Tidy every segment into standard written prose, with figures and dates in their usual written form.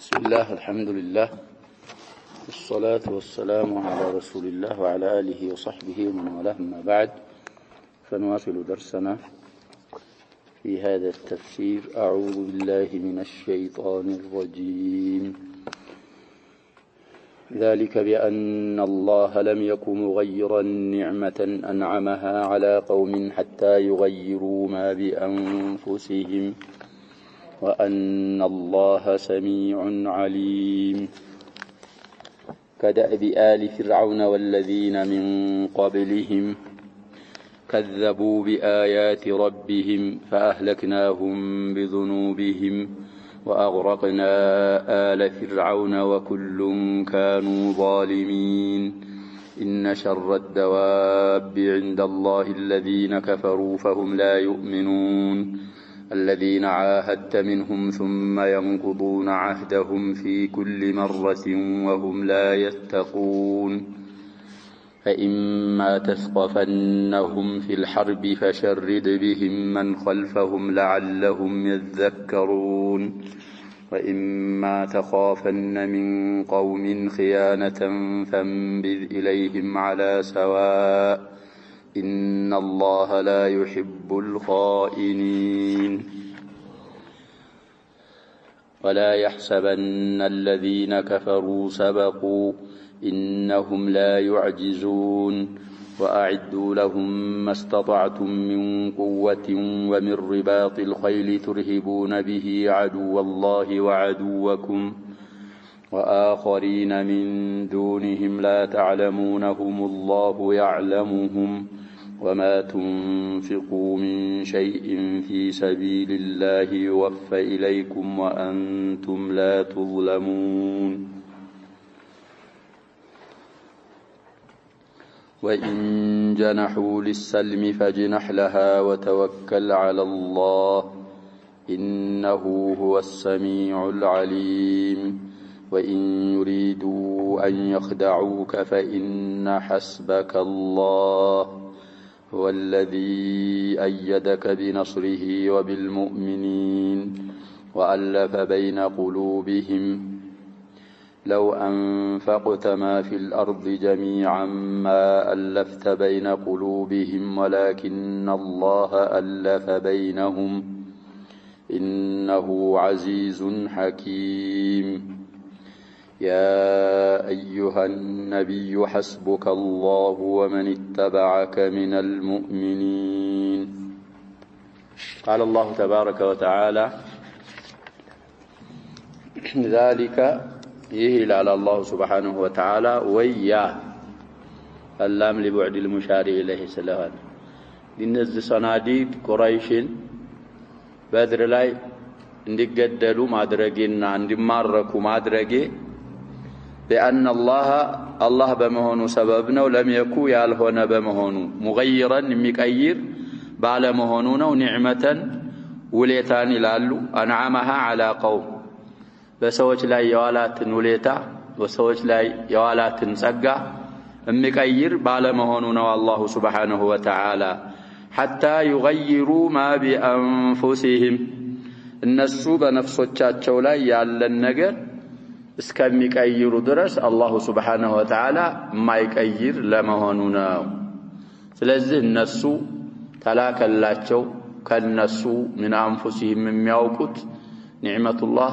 بسم الله الحمد لله والصلاة والسلام على رسول الله وعلى آله وصحبه ومن والاه أما بعد فنواصل درسنا في هذا التفسير. أعوذ بالله من الشيطان الرجيم. ذلك بأن الله لم يكن مغيرا نعمة أنعمها على قوم حتى يغيروا ما بأنفسهم وأن الله سميع عليم. كدأب آل فرعون والذين من قبلهم كذبوا بآيات ربهم فأهلكناهم بذنوبهم وأغرقنا آل فرعون وكل كانوا ظالمين. إن شر الدواب عند الله الذين كفروا فهم لا يؤمنون. الذين عاهدت منهم ثم ينقضون عهدهم في كل مرة وهم لا يتقون. فإما تثقفنهم في الحرب فشرد بهم من خلفهم لعلهم يذكرون. وإما تخافن من قوم خيانة فانبذ إليهم على سواء إن الله لا يحب الخائنين. ولا يحسبن الذين كفروا سبقوا إنهم لا يعجزون. وأعدوا لهم ما استطعتم من قوة ومن رباط الخيل ترهبون به عدو الله وعدوكم وآخرين من دونهم لا تعلمونهم الله يعلمهم. وما تنفقوا من شيء في سبيل الله يوفى إليكم وأنتم لا تظلمون. وإن جنحوا للسلم فاجنح لها وتوكل على الله إنه هو السميع العليم. وإن يريدوا أن يخدعوك فإن حسبك الله هو الذي أيدك بنصره وبالمؤمنين وألف بين قلوبهم لو أنفقت ما في الأرض جميعا ما ألفت بين قلوبهم ولكن الله ألف بينهم إنه عزيز حكيم. يا أيها النبي حسبك الله ومن اتبعك من المؤمنين. قال الله تبارك وتعالى ذلك يهل على الله سبحانه وتعالى ويا اللام لبعد المشار إليه سلام لنزل صناديد قريش بدر لاي እንዲገደሉ ማድረግና እንዲማረኩ ማድረግ بأن الله بمهونو سبب ነው لم يكن ያልሆነ በመሆኑ مغيرا የሚቀይር ባለ መሆኑ ነው نعمة ውለታን ይላሉ أنعمها على قوم በሰዎች ላይ የዋላትን ውለታ በሰዎች ላይ የዋላትን ጸጋ የሚቀይር ባለ መሆኑ ነው الله سبحانه وتعالى حتى يغيروا ما بأنفسهم እነሱ በነፍሶቻቸው ላይ ያለን ነገር እስከሚቀይሩ ድረስ አላህ Subhanahu Wa Ta'ala የማይቀይር ለመሆኑ ነው። ስለዚህ እነሱ ተላከላቸው ከነሱ من انفسهم የሚያውቁት ኒዕመቱላህ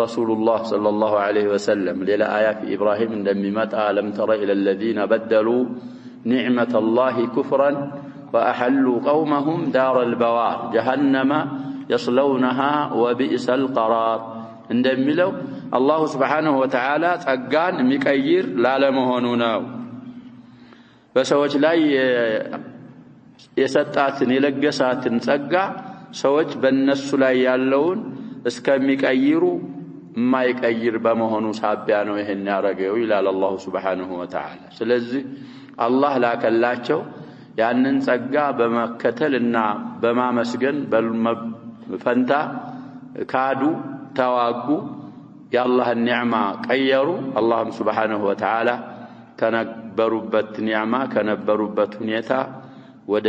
ረሱሉላህ ሰለላሁ ዐለይሂ ወሰለም ሌላ አያ في ኢብራሂም እንደሚመጣ አለም ተረ ኢለ الذين بدلوا نعمة الله كفرا وأحلوا قومهم دار البوار جهنم يصلونها وبئس القرار እንደሚለው الله سبحانه وتعالى ጸጋን የሚቀይር ላለመሆኑ ነው። በሰዎች ላይ የሰጣትን የለገሳትን ጸጋ ሰዎች በእነሱ ላይ ያለውን እስከሚቀይሩ የማይቀይር በመሆኑ ሳቢያ ነው ይሄን ያረገው ይላል الله سبحانه وتعالى። ስለዚህ አላህ ላከላቸው ያንን ጸጋ በመከተልና በማመስገን ፈንታ ካዱ ተዋጉ የአላህን ኒዕማ ቀየሩ። አላህም Subhanahu Wa Ta'ala ከነበሩበት ኒዕማ ከነበሩበት ሁኔታ ወደ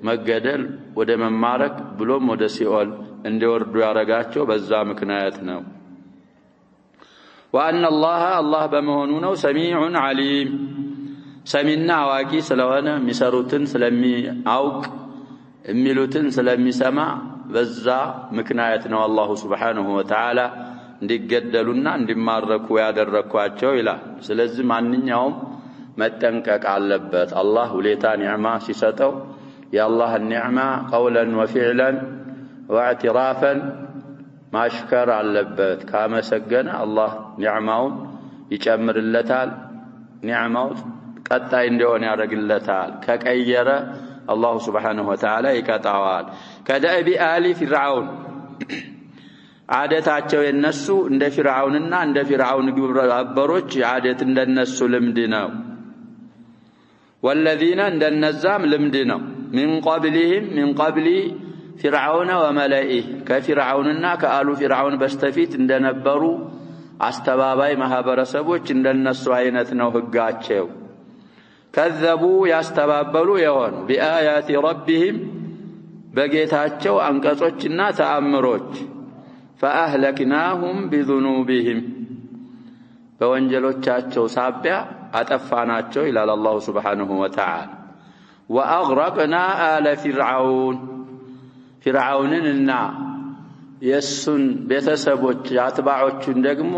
መገደል ወደ መማረክ ብሎም ወደ ሲኦል እንዲወርዱ ያረጋቸው በዛ ምክንያት ነው። وأن الله بمهنونه سميع عليم سمينا واكي سلوانا مساروتن سلمي أوك ميلوتن سلمي سمع بزا مكنايتنا الله سبحانه وتعالى እንዲገደሉና እንዲማረኩ ያደረኳቸው ይላል ስለዚህ ማንኛውም መጠንቀቅ አለበት አላህ ውለታ ኒዕማ ሲሰጠው የአላህ ኒዕማ ቀውለን ወፊዕለን ወአዕትራፈን ማሽከር አለበት ካመሰገነ አላህ ኒዕማውን ይጨምርለታል ኒዕማው ቀጣይ እንዲሆን ያደርግለታል ከቀየረ አላህ Subhanahu Wa Ta'ala ይቀጣዋል ከደአቢ አሊ ፊርዓውን عادتاچو የነሱ እንደ ፊርዓውንና እንደ ፊርዓውን ግብረ አበሮች عادت እንደነሱ ልምድ ነው والذين እንደነዛም ልምድ ነው من قبلهم من قبل فرعون وملئه ከፊርዓውንና ከአሉ ፊርዓውን በስተፊት እንደነበሩ አስተባባይ ማህበረሰቦች እንደነሱ አይነት ነው ህጋቸው كذبوا ያስተባበሉ የሆኑ بآيات ربهم በጌታቸው አንቀጾችና ተአምሮች فأهلكناهم بذنوبهم በወንጀሎቻቸው ሳቢያ አጠፋናቸው ይላል አላህ Subhanahu Wa Ta'ala وأغرقنا آل فرعون فرعونንና የሱን ቤተሰቦች አጥባዖቹን ደግሞ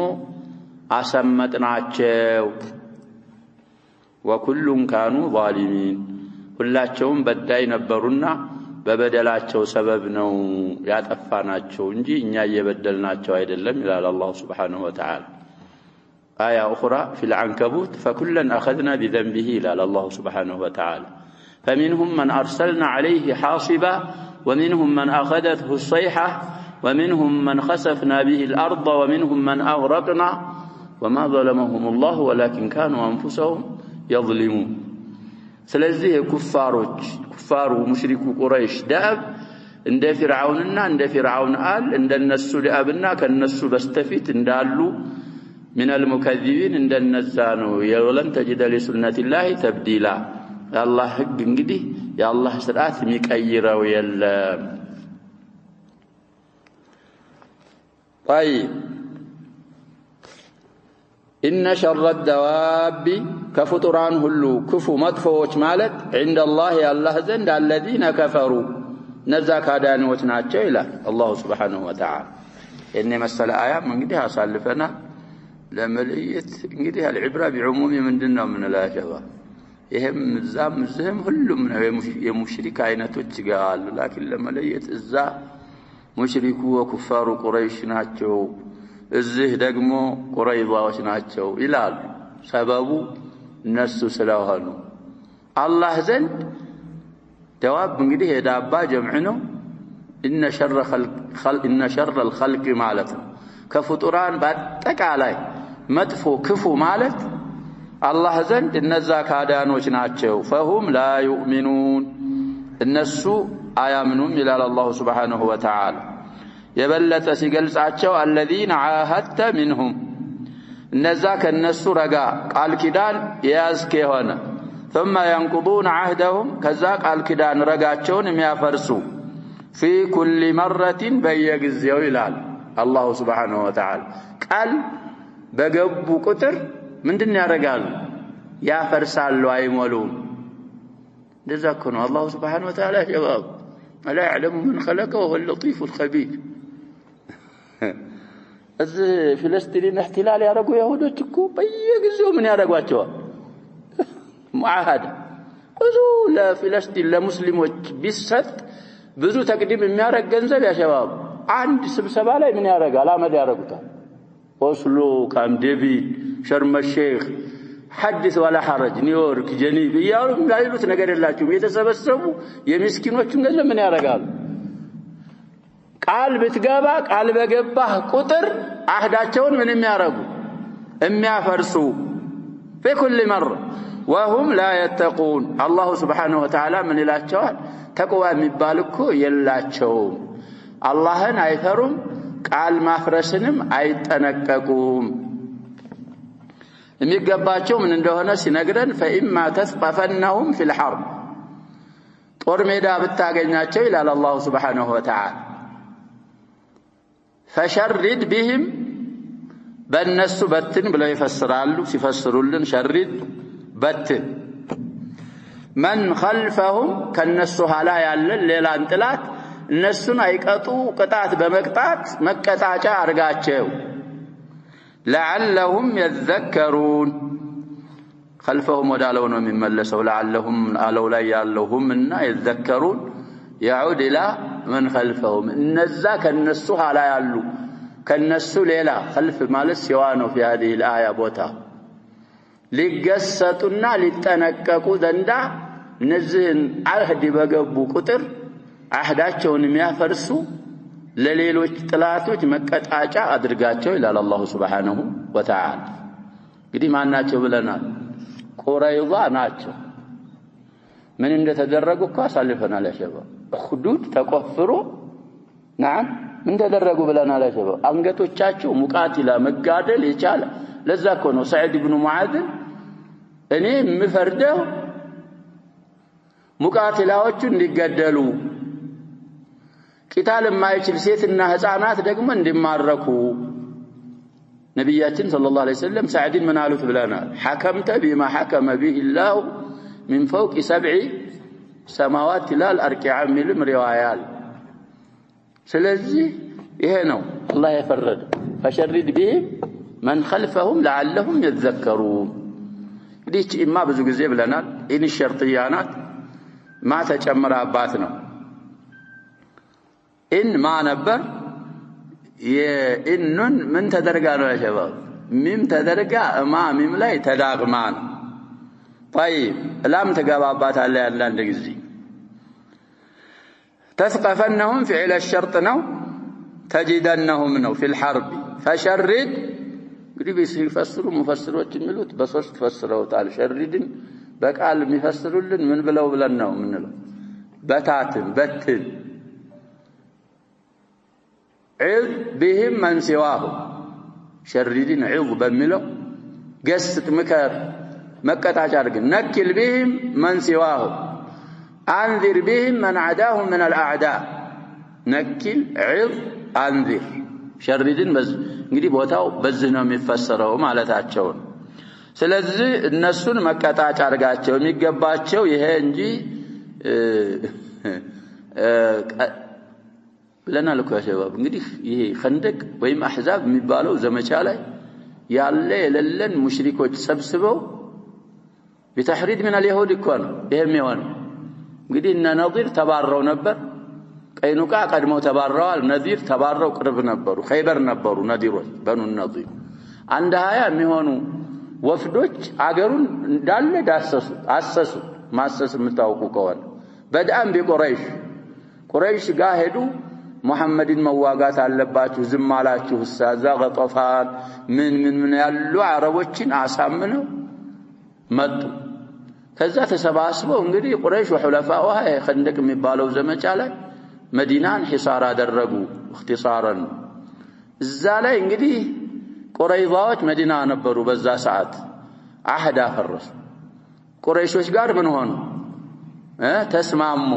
አሰመጥናቸው وكل كانوا ظالمين ሁላቸውም በዳይ ነበሩና በበደላቸው ሰበብ ነው ያጠፋናቸው እንጂ እኛ እየበደልናቸው አይደለም ይላል አላህ Subhanahu Wa Ta'ala آية أخرى في العنكبوت فكلا أخذنا بذنبه إلى الله سبحانه وتعالى فمنهم من أرسلنا عليه حاصبا ومنهم من أخذته الصيحة ومنهم من خسفنا به الأرض ومنهم من أغرقنا وما ظلمهم الله ولكن كانوا أنفسهم يظلمون ስለዚህ ኩፋሩ ሙሽሪኩ ቁረይሽ ዳብ እንደ ፊርዓውንና እንደ ፊርዓውን አል እንደነሱ ዳብና ከነሱ በስተፊት እንዳሉ من المكذبين እንደነዛ ነው የወለን ተጅደ ለሱነቲላሂ ተብዲላ ያላህ ህግ እንግዲህ ያላህ ስርዓት የሚቀይረው የለም طيب إن شر الدواب كفطران هلو كفو مطفوش مالت عند الله الله زند الذين كفروا نزاك هدانوت ناتشو إلى الله سبحانه وتعالى إني مسألة آيات من قدها صالفنا لمليت قدها العبرة بعموم من دنا من الآجابة يهم الزام الزهم هلو من يمشرك عينتوش قال لكن لمليت الزا مشركوا وكفار قريش ناتشو እዚህ ደግሞ ቁረይዛዎች ናቸው ይላል ሰበቡ እነሱ ስለሆኑ አላህ ዘንድ ደዋብ እንግዲህ የዳባ ጀምዕ ነው إن شر الخلق ማለት ነው ከፍጡራን በአጠቃላይ መጥፎ ክፉ ማለት አላህ ዘንድ እነዛ ካዳኖች ናቸው فهم لا يؤمنون እነሱ አያምኑም ይላል አላህ Subhanahu Wa Ta'ala የበለጠ ሲገልጻቸው الذين عاهدت منهم እነዛ ከነሱ ረጋ ቃል ኪዳን ያዝከ ሆነ ثم ينقضون عهدهم ከዛ ቃል ኪዳን ረጋቸውን የሚያፈርሱ في كل مرة በየጊዜው ይላል አላህ Subhanahu Wa Ta'ala ቃል በገቡ ቁጥር ምንድን ያደርጋሉ ያፈርሳሉ አይሞሉም እንደዛ እኮ ነው አላህ Subhanahu Wa Ta'ala ጀዋብ ألا يعلم من خلقه وهو اللطيف الخبير از فلسطين احتلال ያረጉ ይሁዶች እኮ በየጊዜው ምን ያረጋቸዋል ሙአሃዳ ብዙ ለፍልስጤም ለሙስሊሞች ቢሰጥ ብዙ ተቅዲም የሚያረግ ገንዘብ ያሸባብ አንድ ስብሰባ ላይ ምን ያረጋል አመድ ያረጉታል ኦስሎ ካም ዴቪድ ሸርም الشيخ حدث ولا حرج نيويورك جنيف ያሉ ላይሉት ነገር የላችሁም የተሰበሰቡ የምስኪኖችን ገንዘብ ምን ያረጋሉ ቃል ብትገባ ቃል በገባህ ቁጥር አህዳቸውን ምን የሚያረጉ የሚያፈርሱ በኩል መር وهم لا يتقون الله سبحانه وتعالى من ይላቸዋል ተቅዋ የሚባል እኮ የላቸውም አላህን አይፈሩም ቃል ማፍረስንም አይጠነቀቁም የሚገባቸው ምን እንደሆነ ሲነግረን فإما تثقفنهم في الحرب ጦር ሜዳ ብታገኛቸው ይላል አላህ Subhanahu Wa Ta'ala فشرد بهم በእነሱ በትን ብለው ይፈስራሉ ሲፈስሩልን ሸሪድ በትን من خلفهم ከነሱ ኋላ ያለ ሌላን ጥላት እነሱን አይቀጡ ቅጣት በመቅጣት መቀጣጫ አርጋቸው لعلهم يذكرون خلفهم ወዳለው ነው የሚመለሰው لعلهم አለው ላይ ያለውም እና يذكرون يعود الى من خلفهم እነዛ ከነሱ ኋላ ያሉ ከነሱ ሌላ خلف ማለት ሲዋ ነው في هذه الايه ቦታ ሊገሰጡና ሊጠነቀቁ ዘንዳ እነዚህን አህድ በገቡ ቁጥር አህዳቸውን የሚያፈርሱ ለሌሎች ጥላቶች መቀጣጫ አድርጋቸው ይላል አላህ Subhanahu Wa Ta'ala እንግዲህ ማናቸው ብለናል ቁረይዛ ናቸው ምን እንደተደረጉ ካሳልፈናል ያሸባ ሁዱድ ተቆፍሮ نعم ምን ተደረጉ ብለናል ያሸባ አንገቶቻቸው ሙቃቲላ መጋደል የቻለ ለዛ እኮ ነው ሰዒድ ኢብኑ ሙዓዝ እኔ ምፈርደው ሙቃቲላዎቹ እንዲገደሉ ቂታል የማይችል ሴትና ህፃናት ደግሞ እንዲማረኩ ነብያችን ሰለላሁ ዐለይሂ ወሰለም ሰዒድን ምን አሉት ብለናል حكمت بما حكم به الله من فوق 7 سماوات لا الاركع من روايات ስለዚህ ይሄ ነው አላህ የፈረደ فشرد بهم من خلفهم لعلهم يذكرون ዲች ኢማ ብዙ ጊዜ ብለናል ኢን ሸርጥያናት ማ ተጨምራባት ነው ኢን ማ ነበር የኢኑን ምን ተደርጋ ነው ያሸባው ሚም ተደርጋ ማ ሚም ላይ ተዳግማ ነው طيب ላም ተገባባት አለ አንድ ጊዜ تثقفنهم فعل الشرط ነው تجدنهم ነው في الحرب فشرد እንግዲህ ሲፈስሩ ሙፈስሮች የሚሉት በሶስት ፈስረውታል ሸሪድን በቃል የሚፈስሩልን ምን ብለው ብለን ነው ምንለው በታትን በትን عذ بهم من سواه شردين عذ بملو قسط مكر مكتاج ارغ نكل بهم من سواه انذر بهم من عداهم من الاعداء نكل عذ انذر شردين بس እንግዲህ ቦታው በዚህ ነው የሚፈሰረው ማለታቸው ስለዚህ እነሱን መቀጣጫ አርጋቸው የሚገባቸው ይሄ እንጂ ለና ለኮ ያሸባብ እንግዲህ ይሄ خندق ወይም አህዛብ የሚባለው ዘመቻ ላይ ያለ የለለን ሙሽሪኮች ሰብስበው بتحريد من اليهود ይኮን ይሄም ይሆን እንግዲህ እነ ነዚር ተባረው ነበር ቀይኑቃ ቀድመው ተባረዋል ነዚር ተባረው ቅርብ ነበሩ ኸይበር ነበሩ ነዲሮች በኑ ነዚር አንድ 20 የሚሆኑ ወፍዶች አገሩን እንዳለ አሰሱ ማሰስ የምታውቁ ከሆነ በዳም ቁረይሽ ጋር ሄዱ ሙሐመድን መዋጋት አለባችሁ ዝም አላችሁ እዛ ገጠፋን ምን ያሉ አረቦችን አሳምነው መጡ ከዛ ተሰባስበው እንግዲህ ቁረይሽ ወሁለፋው خندق የሚባለው ዘመቻ ላይ መዲናን ሒሳር አደረጉ اختصارا እዛ ላይ እንግዲህ ቁረይዛዎች መዲና ነበሩ በዛ ሰዓት አህዳ ፈረሱ ቁረይሾች ጋር ምን ሆኑ ተስማሙ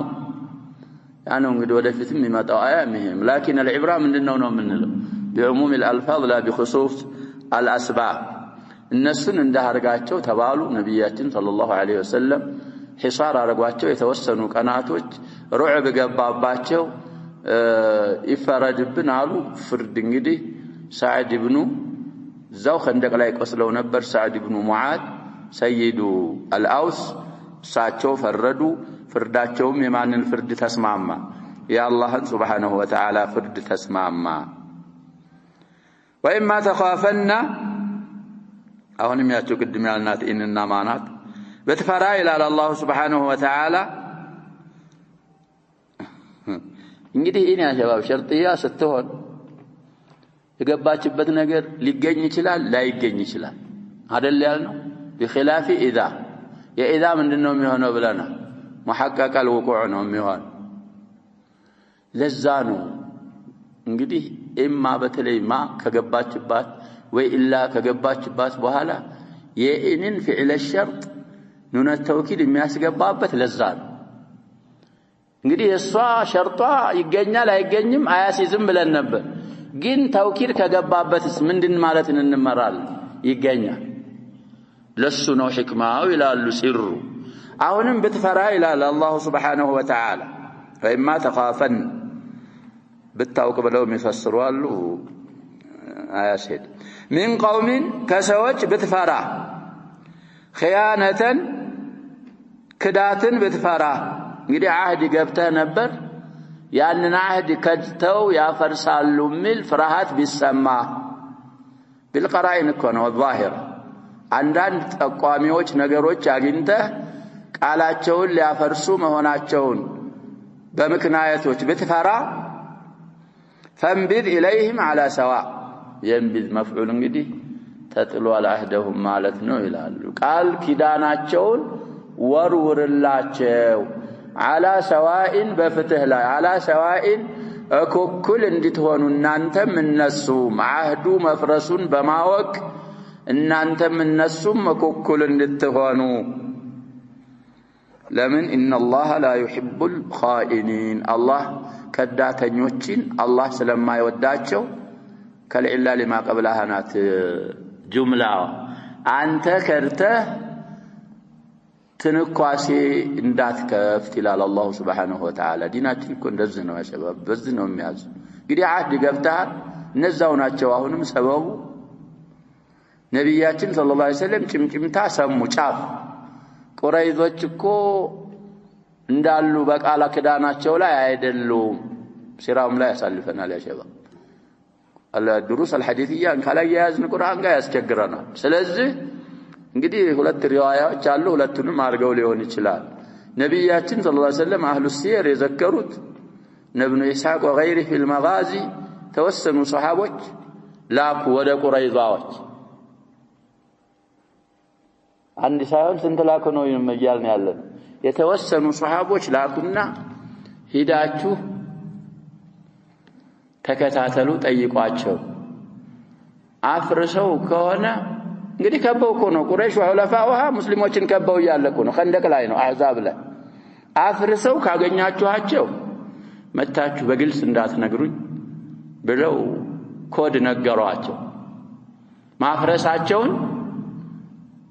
ያነው እንግዲህ ወደፊትም ይመጣው አያምህም لكن العبره ምንድነው ነው ምንለው بعموم الالفاظ لا بخصوص الاسباب እነሱን እንዳርጋቸው ተባሉ ነብያችን ሰለላሁ ዐለይሂ ወሰለም ሒሳር አረጋቸው የተወሰኑ ቀናቶች ሩዕብ ገባባቸው ይፈረድብን አሉ ፍርድ እንግዲህ ሰዓድ ኢብኑ ዛው خندق ላይ ቆስለው ነበር ሰዓድ ኢብኑ ሙዓዝ ሰይዱ አልአውስ ሳቸው ፈረዱ ፍርዳቸውም የማንን ፍርድ ተስማማ የአላህን Subhanahu Wa Ta'ala ፍርድ ተስማማ وإما تخافنا አሁንም ያቸው ቅድም ያልናት ኢንና ማናት በተፈራ ይላል አላህ Subhanahu Wa Ta'ala እንግዲህ ኢን ያሸባብ ሸርጥያ ስትሆን የገባችበት ነገር ሊገኝ ይችላል ላይገኝ ይችላል አይደል ያልነው بخلاف اذا የኢዛ ምንድነው የሚሆነው ብለና محقق الوقوع ነው የሚሆን ለዛ ነው እንግዲህ ኢማ በተለይማ ከገባችባት ወይ ኢላ ከገባችባት በኋላ የኢንን فعل الشرط ኑነ ተውኪድ የሚያስገባበት ለዛ ነው እንግዲህ እሷ ሸርጧ ይገኛል አይገኝም አያሲዝም ብለን ነበር ግን ተውኪድ ከገባበትስ ምንድን ማለት እንመራለን ይገኛል ለሱ ነው ሕክማው ይላሉ ሲሩ አሁንም ብትፈራ ይላል አላህ Subhanahu Wa Ta'ala ፈኢማ ተኻፈን ብታውቅ ብለው የሚፈስሩ አሉ አያስሄድ ሚን ቀውሚን ከሰዎች ብትፈራ ኺያነተን ክዳትን ብትፈራ እንግዲህ አህድ ገብተህ ነበር ያንን አህድ ከድተው ያፈርሳሉ ሚል ፍርሃት ቢሰማ بالقرائن እኮ ነው ዛሂር አንዳንድ ጠቋሚዎች ነገሮች አግኝተህ ቃላቸውን ሊያፈርሱ መሆናቸውን በምክንያቶች ብትፈራ فانبذ إليهم على سواء ينبذ مفعول እንግዲህ ተጥሎ አህደሁም ማለት ነው ይላሉ ቃል ኪዳናቸውን ወርውርላቸው على سواء በፍትህ ላይ على سواء እኩል እንድትሆኑ እናንተም እነሱም አህዱ መፍረሱን በማወቅ እናንተም እነሱም እኩል እንድትሆኑ ለምን ان الله لا يحب الخائنين الله ከዳተኞችን አላህ ስለማይወዳቸው ከለኢላ لما قبلها ናት ጁምላው አንተ ከርተህ ትንኳሴ እንዳትከፍት ይላል አላህ Subhanahu Wa Ta'ala ዲናችን እኮ እንደዚህ ነው ያሸባብ በዚህ ነው የሚያዝ እንግዲህ አህድ ገብተሃል እነዛው ናቸው አሁንም ሰበቡ ነብያችን ሰለላሁ ዐለይሂ ወሰለም ጭምጭምታ ሰሙ ጫፍ ቁረይዞች እኮ እንዳሉ በቃላ ክዳናቸው ላይ አይደሉም ሲራም ላይ ያሳልፈናል ያሸባብ الدروس الحديثيه ካላ ያያዝን ቁርአን ጋር ያስቸግረናል ስለዚህ እንግዲህ ሁለት ሪዋያዎች አሉ ሁለቱንም አርገው ሊሆን ይችላል ነብያችን ሰለላሁ ዐለይሂ ወሰለም አህሉ ሲር የዘከሩት ነብዩ ኢስሐቅ ወغيره في المغازي ተወሰኑ ሱሐቦች ላኩ ወደ ቁረይዛዎች አንድ ሳይሆን ስንት ላኩ ነው ይያልን ያለን የተወሰኑ ሱሐቦች ላኩና ሂዳችሁ ተከታተሉ ጠይቋቸው አፍርሰው ከሆነ እንግዲህ ከበው እኮ ነው ቁረይሽ ወሁለፋውሃ ሙስሊሞችን ከበው ያለቁ ነው خندق ላይ ነው አህዛብ ላይ አፍርሰው ካገኛችኋቸው መታችሁ በግልጽ እንዳትነግሩኝ ብለው ኮድ ነገሯቸው ማፍረሳቸውን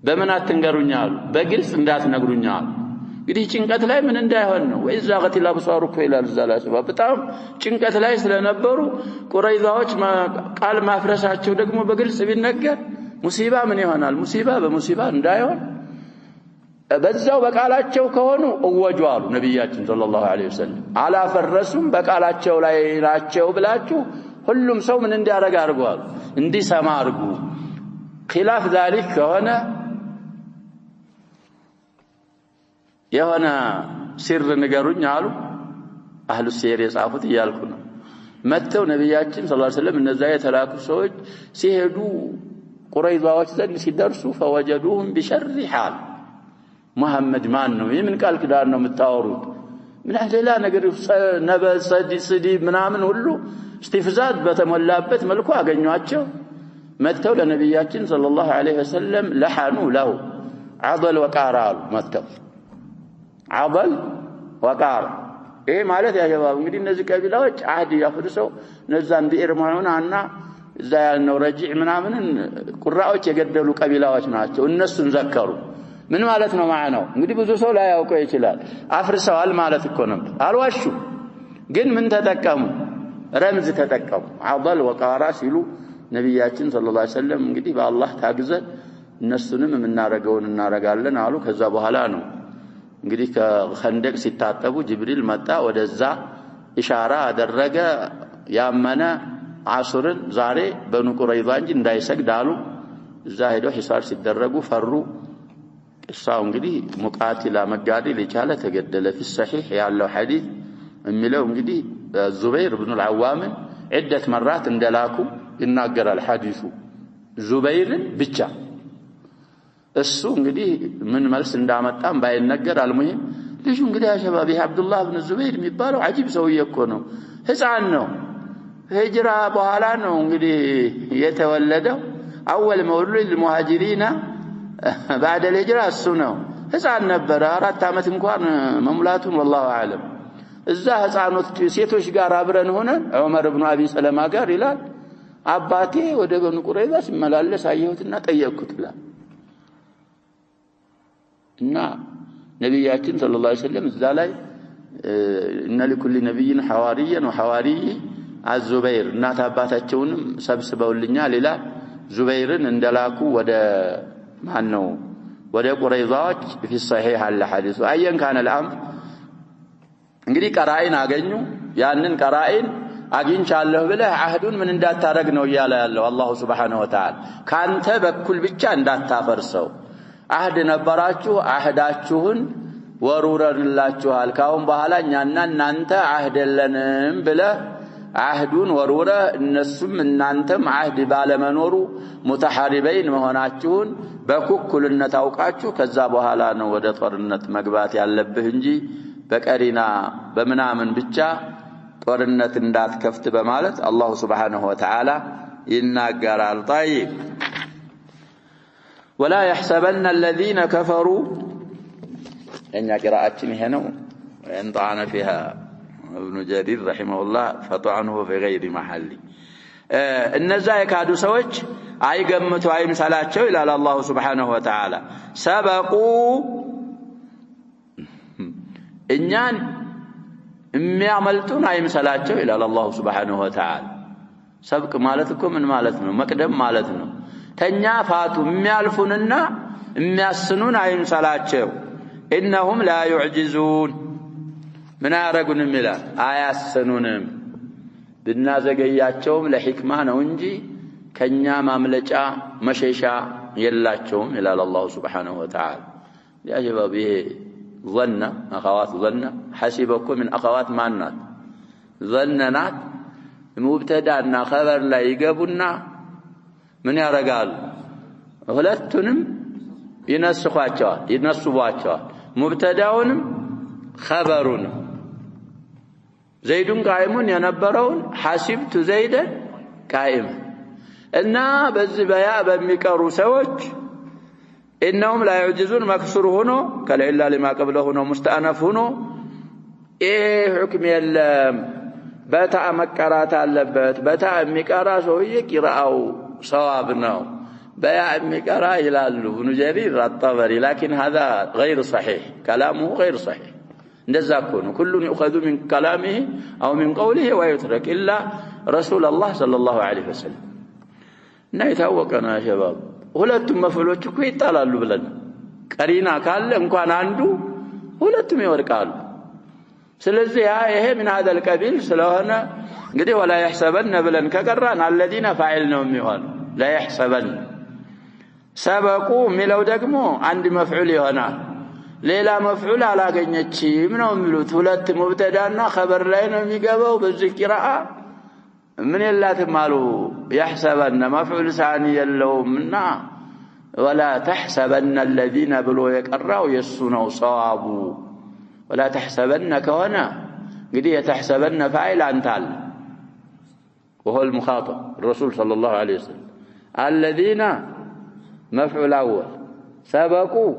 በምን አትንገሩኛሉ በግልጽ እንዳትነግሩኛሉ እንግዲህ ጭንቀት ላይ ምን እንዳይሆን ነው ወይ ዛገት ለብሷሩ ይላል ዘላስ በጣም ጭንቀት ላይ ስለነበሩ ቁረይዛዎች ቃል ማፍረሳቸው ደግሞ በግልጽ ቢነገር ሙሲባ ምን ይሆናል ሙሲባ በሙሲባ እንዳይሆን በዛው በቃላቸው ከሆኑ እወጁአሉ ነብያችን ሰለላሁ ዐለይሂ ወሰለም አላፈረሱም በቃላቸው ላይ ናቸው ብላችሁ ሁሉም ሰው ምን እንዲያረጋ አርጓል እንዲሰማ አርጉ ኺላፍ ذلك ከሆነ የሆነ ሲር ንገሩኝ አሉ አህሉ ሲር የጻፉት ይያልኩ ነው መተው ነብያችን ሰለላሁ ዐለይሂ ወሰለም እነዛ የተላኩ ሰዎች ሲሄዱ ቁረይዛዎች ዘንድ ሲደርሱ فوجدوهم بشر حال محمد ማን ነው የምን ቃል ኪዳን ነው የምታወሩት ምን ሌላ ነገር ነበሰዲ ምናምን ሁሉ استفزاز በተሞላበት መልኩ አገኙአቸው መተው ለነብያችን ሰለላሁ ዐለይሂ ወሰለም ለሐኑ له عضل وقار መተው عضل وقار ይሄ ማለት ያጀባው እንግዲህ እነዚህ ቀቢላዎች አህድ ያፈርሰው ነዛን ቢርማውናና እዛ ያልነው ረጂዕ ምናምን ቁራዎች የገደሉ ቀቢላዎች ናቸው እነሱን ዘከሩ ምን ማለት ነው ማዕናው እንግዲህ ብዙ ሰው ላይ ያውቀው ይችላል አፍርሰዋል ማለት እኮ ነው አልዋሹ ግን ምን ተጠቀሙ ረምዝ ተጠቀሙ عضل وقار ሲሉ ነብያችን ሰለላሁ ዐለይሂ ወሰለም እንግዲህ በአላህ ታግዘን እነሱንም እናረጋውን እናረጋለን አሉ ከዛ በኋላ ነው እንግዲህ ከኸንደቅ ሲታጠቡ ጅብሪል መጣ ወደዛ ኢሻራ አደረገ ያመነ አስርን ዛሬ በኑ ቁረይዛ እንጂ እንዳይሰግድ አሉ እዛ ሄዶ ሒሳር ሲደረጉ ፈሩ እሳው እንግዲህ ሙቃቲላ መጋደል የቻለ ተገደለ في الصحيح ያለው ሐዲስ የሚለው እንግዲህ ዙበይር ኢብኑ አልዓዋም عده مرات እንደላኩ ይናገራል ሐዲሱ ዙበይርን ብቻ እሱ እንግዲህ ምን መልስ እንዳመጣም ባይነገር አልሙሂም ልጁ እንግዲህ አሸባቢ አብዱላህ ኢብኑ ዙበይር የሚባለው አጂብ ሰውዬ እኮ ነው ህፃን ነው ሂጅራ በኋላ ነው እንግዲህ የተወለደው اول مولود للمهاجرين بعد الهجره እሱ ነው ህፃን ነበር 4 አመት እንኳን መሙላቱን والله اعلم እዛ ህፃኖች ሴቶች ጋር አብረን ሆነን ዑመር ኢብኑ አቢ ሰለማ ጋር ይላል አባቴ ወደ በኑ ቁረይዛ ሲመላለስ አየሁትና ጠየቅኩት ይላል። እና ነብያችን ሰለላሁ ዐለይሂ ወሰለም እዛ ላይ እነ ለኩል ነብይን ሐዋሪያን ወሐዋሪ አዙበይር እናት አባታቸውንም ሰብስበውልኛል ይላል። ዙበይርን እንደላኩ ወደ ማን ነው ወደ ቁረይዛዎች في الصحيح الحديث አየን ካነ الامر እንግዲህ ቀራኢን አገኙ። ያንን ቀራኢን አግኝቻለሁ ብለህ አህዱን ምን እንዳታረግ ነው ይያለ ያለው አላህ Subhanahu Wa Ta'ala። ካንተ በኩል ብቻ እንዳታፈርሰው አህድ ነበራችሁ አህዳችሁን ወሩረንላችኋል ካሁን በኋላ እኛና እናንተ አህድ የለንም ብለህ አህዱን ወሩረ እነሱም እናንተም አህድ ባለመኖሩ ሙተሐሪበይን መሆናችሁን በኩኩልነት አውቃችሁ ከዛ በኋላ ነው ወደ ጦርነት መግባት ያለብህ እንጂ በቀሪና በመናምን ብቻ ጦርነት እንዳትከፍት በማለት አላህ Subhanahu Wa Ta'ala ይናገራል። طيب ولا يحسبن الذين كفروا እኛ قراءتنا ይሄ ነው እንጣና فيها ابن جرير رحمه الله فطعنه في غير محل እነዛ የካዱ ሰዎች አይገምቱ አይምሰላቸው ይላል አላህ Subhanahu Wa Ta'ala። ሰበቁ እኛን የሚያመልጡን አይምሰላቸው ይላል አላህ Subhanahu Wa Ta'ala። ሰብቅ ማለት እኮ ምን ማለት ነው? መቅደም ማለት ነው። ተኛ ፋቱ የሚያልፉንና የሚያስኑን አይምሰላቸው። إنهم لا يعجزون من ያረጉንም ይላል አያስኑንም ብናዘገያቸውም ለሕክማ ነው እንጂ ከኛ ማምለጫ መሸሻ የላቸውም ይላል አላህ Subhanahu Wa Ta'ala። يا شباب ይሄ ظن اخوات ظن حسبكم من اخوات ማናት ظنናት ሙብተዳና خبر ላይ ይገቡና ምን ያረጋሉ ሁለቱንም ይነስቧቸዋል ሙብተዳውንም خبሩንም ዘይዱን ቃይሙን የነበረውን حسبت زيدا قائما እና በዚህ በያ በሚቀሩ ሰዎች انهم لا يعجزون مكسور ሆኖ ከሌላ لما قبله ሆኖ مستأنف ሆኖ حكم የለም በታ መቀራት አለበት። በታ የሚቀራ ሰውዬ ቂራአው ሰዋብ ነው بيع مقرا ይላሉ ابن جرير الطبري لكن هذا غير صحيح كلامه غير صحيح እንደዛ ነው كل يؤخذ من كلامه او من قوله ويترك الا رسول الله صلى الله عليه وسلم እና የታወቀና ሸባብ ሁለቱም መፍሎች እኮ ይጣላሉ ብለን ቀሪና ካለ እንኳን አንዱ ሁለቱም ይወርቃሉ። ስለዚህ ይሄ من هذا القبيل ስለሆነ እንግዲህ ولا يحسبن ብለን ከቀራን الذين فاعل ነው የሚሆነው لا يحسبن ሰበቁ ሚለው ደግሞ አንድ መፍዑል ይሆናል። ሌላ መፍዑል አላገኘችም ነው የሚሉት። ሁለት ሙብተዳና خبر ላይ ነው የሚገባው በዚህ ቂራአ ምን የላትም አሉ يحسبن መፍዑል ثاني የለውምና ولا تحسبن الذين ብሎ የቀራው የሱ ነው ሰዋቡ። ولا تحسبن ከሆነ እንግዲህ የተحسبن فاعل አንታል وهو المخاطب الرسول صلى الله عليه وسلم الذين مفعول اول سبقوا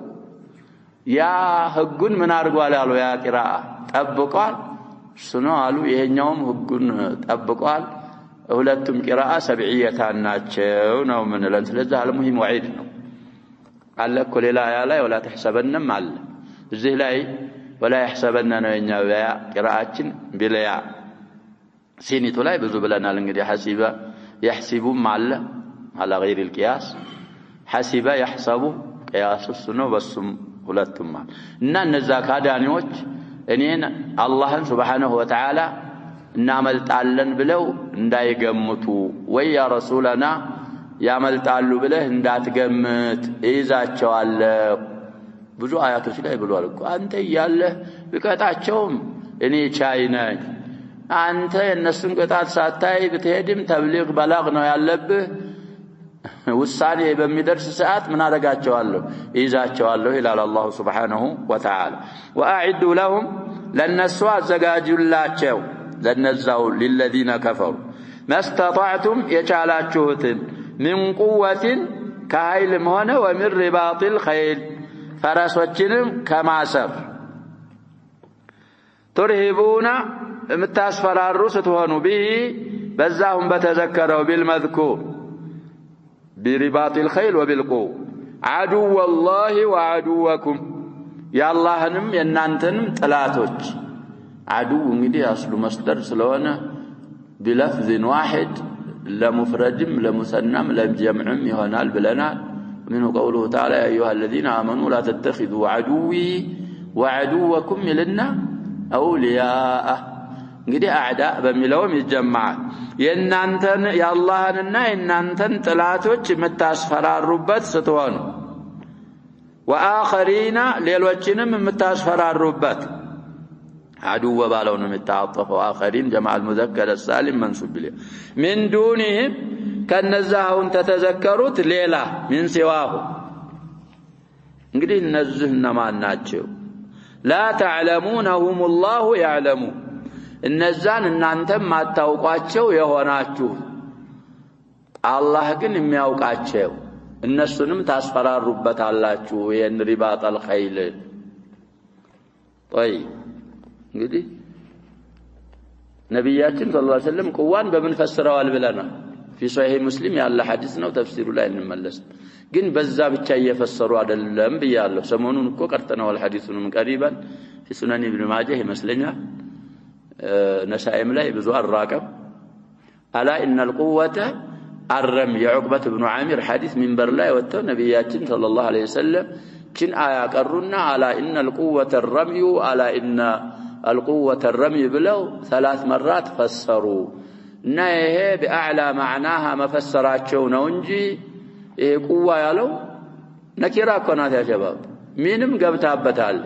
يا ህጉን ምን አርጓል ያሉ ያ ቂራአ ጠብቋል ስኖ አሉ ይሄኛውም ህጉን ጠብቋል። ሁለቱም ቂራአ ሰብዒየታን ናቸው ነው ምን ለን ስለዚህ አልሙሂም ወዒድ ነው አለ እኮ ሌላ ያ ላይ ولا تحسبنም አለ እዚህ ላይ ولا يحسبن ነው የኛ ያ ቂራአችን ቢለያ ሲኒቱ ላይ ብዙ ብለናል። እንግዲህ ሐሲበ يحسبም አለ على غير القياس حسب يحسب قياس ነው በሱም ሁለቱም እና እነዛ ካዳኒዎች እኔን አላህን Subhanahu Wa Ta'ala እናመልጣለን ብለው እንዳይገምቱ ወይ ያ ረሱላና ያመልጣሉ ብለህ እንዳትገምት እይዛቸዋለሁ ብዙ አያቶች ላይ ብሏል እኮ አንተ ያለህ ብቀጣቸውም እኔ ቻይ ነኝ አንተ የነሱን ቅጣት ሳታይ ብትሄድም ተብሊግ በላግ ነው ያለብህ ውሳኔ በሚደርስ ሰዓት ምን አደርጋቸዋለሁ ይዛቸዋለሁ ይላል አላህ Subhanahu Wa Ta'ala። واعدوا لهم ለነሱ አዘጋጁላቸው ለነዛው للذين كفروا ما استطعتم የቻላችሁትን من قوة ከኃይልም ሆነ ومن رباط الخيل ፈረሶችንም ከማሰር ترهبون የምታስፈራሩ ስትሆኑ به በዛሁም በተዘከረው بالمذكور برباط الخيل وبالقوة عدو الله وعدوكم يا اللهንም የናንተንም ጥላቶች عدو እንግዲህ አስሉ መስደር ስለሆነ بلفظ واحد لمفردም ለሙሰናም ለጀምዕም ይሆናል ብለናል منه قوله تعالى يا ايها الذين امنوا لا تتخذوا عدوي وعدوكم لنا اولياء እንግዲህ አዕዳ በሚለውም ይጀማል የናንተን ያላህንና የናንተን ጥላቶች የምታስፈራሩበት ስትሆኑ ወአኸሪና ሌሎችንም የምታስፈራሩበት عدو ባለው ነው የሚታጠፈው አኸሪን جمع المذكر السالم منصوب له من دونهم ከነዛውን ተተዘከሩት ሌላ من سواه እንግዲህ እነዚህ እነማን ናቸው لا تعلمونهم الله يعلم እነዛን እናንተም ማታውቋቸው የሆናችሁ አላህ ግን የሚያውቃቸው እነሱንም ታስፈራሩበታላችሁ የን ሪባጥ الخيل طيب እንግዲህ ነብያችን ሰለላሁ ዐለይሂ ወሰለም ቁዋን በምን ፈስረዋል ብለናል في صحيح مسلم ያለ ሐዲስ ነው ተፍሲሩ ላይ እንመለስ ግን በዛ ብቻ እየፈሰሩ አይደለም ብያለሁ ሰሞኑን እኮ ቀርተናል ሐዲሱንም ቀሪባን في سنن ابن ماجه ይመስለኛል نسائم ላይ ብዙ አራቀም الا ان القوه الرمي عقبه بن عامر حديث منبر ላይ ወጥተው ነብያችን ሰለላሁ ዐለይሂ ወሰለም ችን አያ ቀሩና الا ان القوه الرمي الا ان القوه الرمي ብለው 3 مرات فسروا እና ይሄ بأعلى معناها መፈሰራቸው ነው እንጂ ይሄ ቁዋ ያለው ነኪራ እኮ ናት ያ ሸባብ ምንም ገብታበታል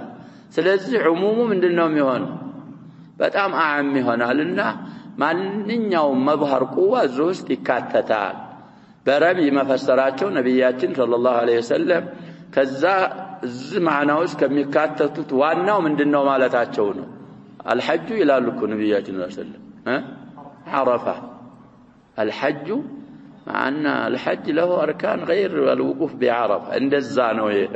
ስለዚህ ዑሙሙ ምንድነው የሚሆነው በጣም አዓም ይሆናልና ማንኛውም መብህር ቁዋ ውስጥ ይካተታል በረም ይመፈሰራቸው ነብያችን ሰለላሁ ዐለይሂ ወሰለም ከዛ ማዕናውስ ከሚካተቱት ዋናው ምንድነው ማለታቸው ነው الحج ይላሉ እኮ ነብያችን ሰለላሁ ዐለይሂ ወሰለም عرفه الحج مع ان الحج له اركان غير الوقوف بعرفه እንደዛ ነው ይሄ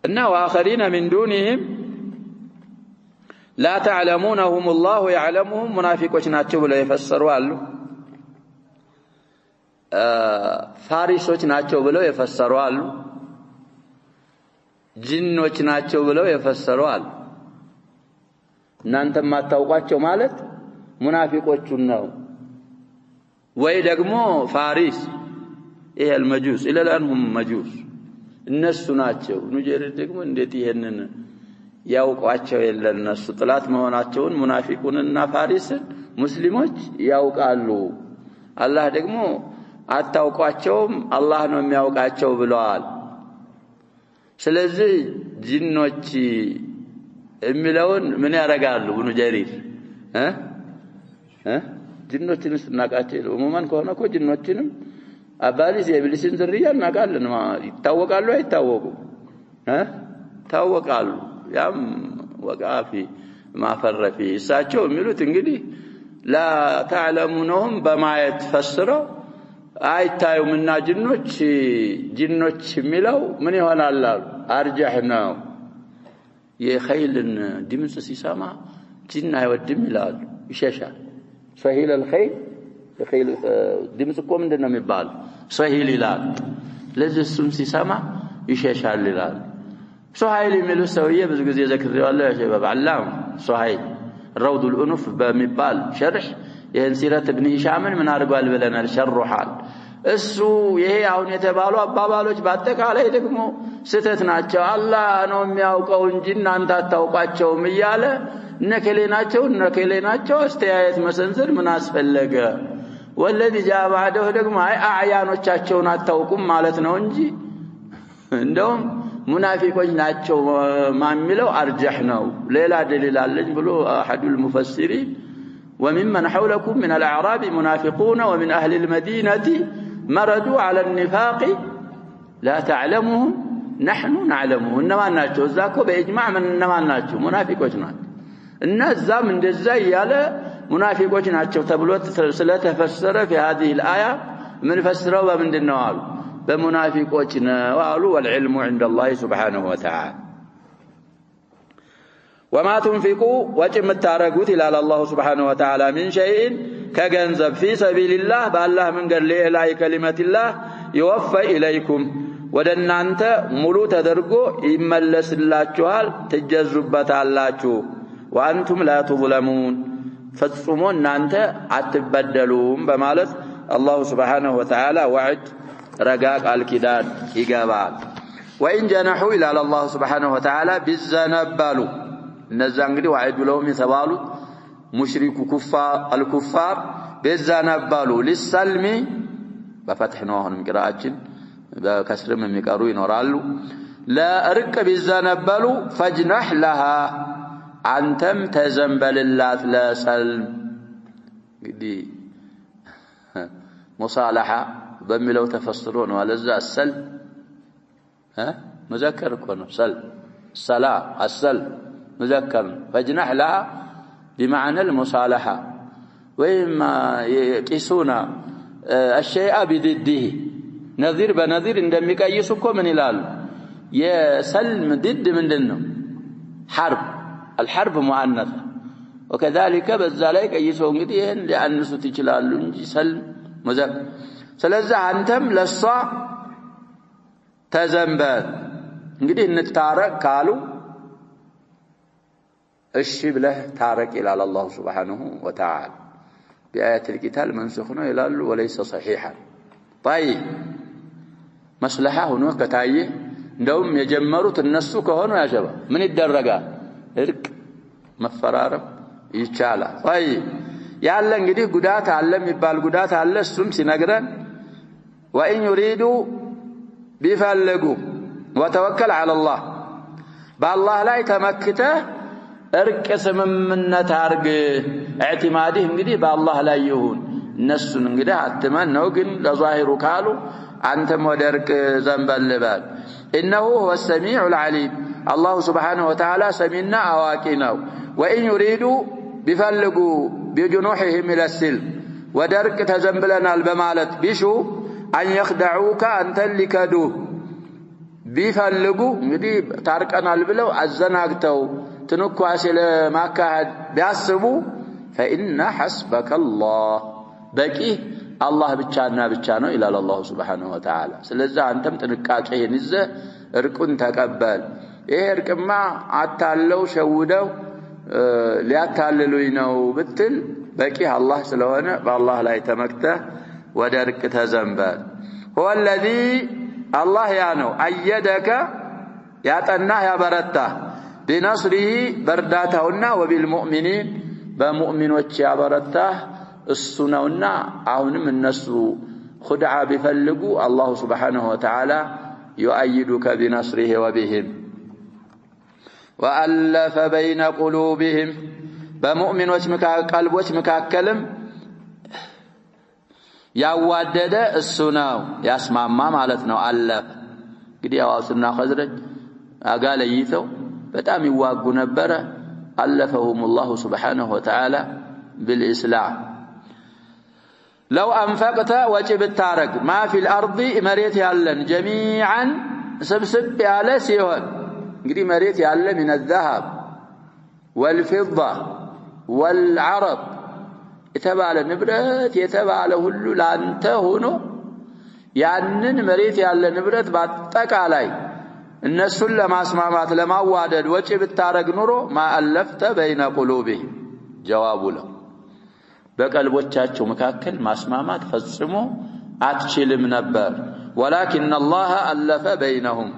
እና واخرين من دونهم لا تعلمونهم الله يعلمهم منافقዎች ናቸው ብለው የፈሰሩ አሉ ፋሪሶች ናቸው ብለው የፈሰሩ አሉ ጂኖች ናቸው ብለው የፈሰሩ አሉ እናንተ ማታውቋቸው ማለት ሙናፊቆቹን ነው ወይ ደግሞ ፋሪስ ይሄ المجوس الى الان هم مجوس እነሱ ናቸው ንጀር ደግሞ እንዴት ይሄንን ያውቋቸው የለነሱ ጥላት መሆናቸውን ሙናፊቁንና ፋሪስን ሙስሊሞች ያውቃሉ አላህ ደግሞ አታውቋቸውም አላህ ነው የሚያውቃቸው ብለዋል ስለዚህ ጂኖች የሚለውን ምን ያረጋሉ ኢብኑ ጀሪር ጂኖችን ስናቃቸው ኡሙማን ከሆነ እኮ ጂኖችንም አባሊስ የኢብሊስን ዝርያ እናቃለን ይታወቃሉ አይታወቁ ታወቃሉ ያም ወቃፊ ማፈረፊ እሳቸው የሚሉት እንግዲህ لا تعلمونهم በማየት ፈስረው አይታዩምና ጂኖች የሚለው ምን ይሆናል አርጃህ ነው የኸይልን ድምጽ ሲሰማ ጂን አይወድም ይላሉ ይሸሻል ሰሂል الخيل የኸይል ድምጽ እኮ ምንድነው የሚባል ሰሂል ይላል ለዚህ እሱም ሲሰማ ይሸሻል ይላል ሱሃይል የሚለው ሰውዬ ብዙ ጊዜ ዘክሬዋለሁ ያ ሸባብ አላም ሱሃይል روض الأنف በሚባል ሸርህ ይሄን ሲረት ኢብኑ ሂሻምን ምን አድርጓል ብለናል ሸርኋል እሱ ይሄ አሁን የተባሉ አባባሎች በአጠቃላይ ደግሞ ስተት ናቸው አላህ ነው የሚያውቀው እንጂ እናንተ አታውቋቸውም እያለ ነከሌ ናቸው አስተያየት መሰንዘር ምን አስፈለገ ወለዚ جاء بعده ደግሞ አያኖቻቸውን አታውቁም ማለት ነው እንጂ እንደውም ሙናፊቆች ናቸው ማሚለው አርጀህ ነው ሌላ ደሊል አለኝ ብሎ احد المفسرين وممن حولكم من الاعراب منافقون ومن اهل المدينه مردوا على النفاق لا تعلمهم نحن نعلمهم انما ናቸው እዛኮ በእጅማዕ እንማ ናቸው ሙናፊቆች ናቸው እነዛም እንደዛ ያለ ሙናፊቆች ናቸው ተብሎ ስለተፈሰረ في هذه الايه ምን ፈስረው በምንድነው አሉ በሙናፊቆች ነው አሉ والعلم عند الله سبحانه وتعالى وما تنفقوا وجمتارغوت الى الله سبحانه وتعالى من شيء كغنزب في سبيل الله بالله من قال لا كلمه الله يوفى اليكم ودنانت ሙሉ ተደርጎ ይመለስላችኋል ትጀዙበታላችሁ وانتم لا تظلمون ፈጽሞ እናንተ አትበደሉም በማለት الله سبحانه وتعالى وعد رقاق الكدان ይገባል وان جنحوا الى الله سبحانه وتعالى بزنبالو እነዛ እንግዲህ وعد لهم የተባሉ ሙሽሪኩ الكفار بزنبالو للسلم بفتح ነው አሁንም ቅራአችን በከስርም የሚቀሩ ይኖራሉ ለርቅ ቢዘነበሉ فجنح لها አንተም ተዘንበልላት ለሰልም እንግዲህ ሙሳለሐ በሚለው ተፈስሮ ነው አለዛ السلم مذكر እኮ ነው ሰል الصلاه السلم مذكر فجنح لها بمعنى المصالحه وإما يقيسون الشيء بضده نظير بنظير እንደሚቀይሱ እኮ ምን ይላሉ የሰልም ضد ምንድነው حرب الحرب مؤنثه وكذلك በዛ ላይ ቀይሰው እንግዲህ ይሄን ሊያንሱት ይችላሉ እንጂ ሰልም مذكر ስለዚህ አንተም ለሷ ተዘንበል እንግዲህ እንታረቅ ካሉ እሺ ብለህ ታረቅ ይላል الله سبحانه وتعالى بآية القتال منسوخ ነው ይላሉ وليس صحيحا طيب مصلحه ሆኖ ከታየ እንደውም የጀመሩት እነሱ ከሆኑ ያጀባ ምን ይደረጋል እርቅ መፈራረም ይቻላል طيب ያለ እንግዲህ ጉዳት አለ የሚባል ጉዳት አለ እሱም ሲነግረን وإن يريدوا بفلقوا وتوكل على الله بالله لا يتمكته እርቅ ስምምነት አርግ اعتماده እንግዲህ በአላህ ላይ ይሁን እነሱን እንግዲህ አትመን ነው ግን ለዛሂሩ ካሉ አንተም ወደ እርቅ ዘንበል በል انه هو السميع العليم الله سبحانه وتعالى سميعنا አዋቂ ነው وإن يريدوا بفلقوا بجنوحهم الى السلم ወደ እርቅ ተዘንብለናል በማለት ቢሹ أن يخدعوك أنت لكدو بيفلقوا እንግዲህ ታርቀናል ብለው አዘናግተው تنكواس لما كاد بيعصبوا فإن حسبك الله بكي الله بتشانا إلى الله سبحانه وتعالى سلزا أنتم تنكاكيه نزه اركن تقبل ارك ما عتالو شودو ليعتاللو ينو بتل بكي الله سلوانا بالله لا يتمكته ودرك تزنبال هو الذي الله يانو أيدك ياتناه يا برته بنصره برداتهنا وبالمؤمنين بمؤمنوچ ያበረታህ እሱ ነውና አሁንም እነሱ خدعه ቢፈልጉ الله سبحانه وتعالى يؤيدك بنصره وبهم والف بين قلوبهم بمؤمنوچ ቀልቦች መካከልም ያዋደደ እሱ ነው ያስማማ ማለት ነው አለፍ እንግዲህ አዋስና خزرج አጋለይተው በጣም ይዋጉ ነበር አለፈهم الله سبحانه وتعالى بالإسلام لو أنفقت وجب التارق ما في الأرض مريت يالن جميعا سبسب على سيهون انقدي مريت يالن من الذهب والفضة والعرب يتبع نبرت يتبع هلو لانته هنو ያንን መሬት ያለ ንብረት ባጠቃ ላይ እነሱን ለማስማማት ለማዋደድ ወጪ ብታረግ ኑሮ ማአለፍተ በይነ ቁሉቢሂም ጀዋቡ ነው በቀልቦቻቸው መካከል ማስማማት ፈጽሞ አትችልም ነበር ولكن الله الف بينهم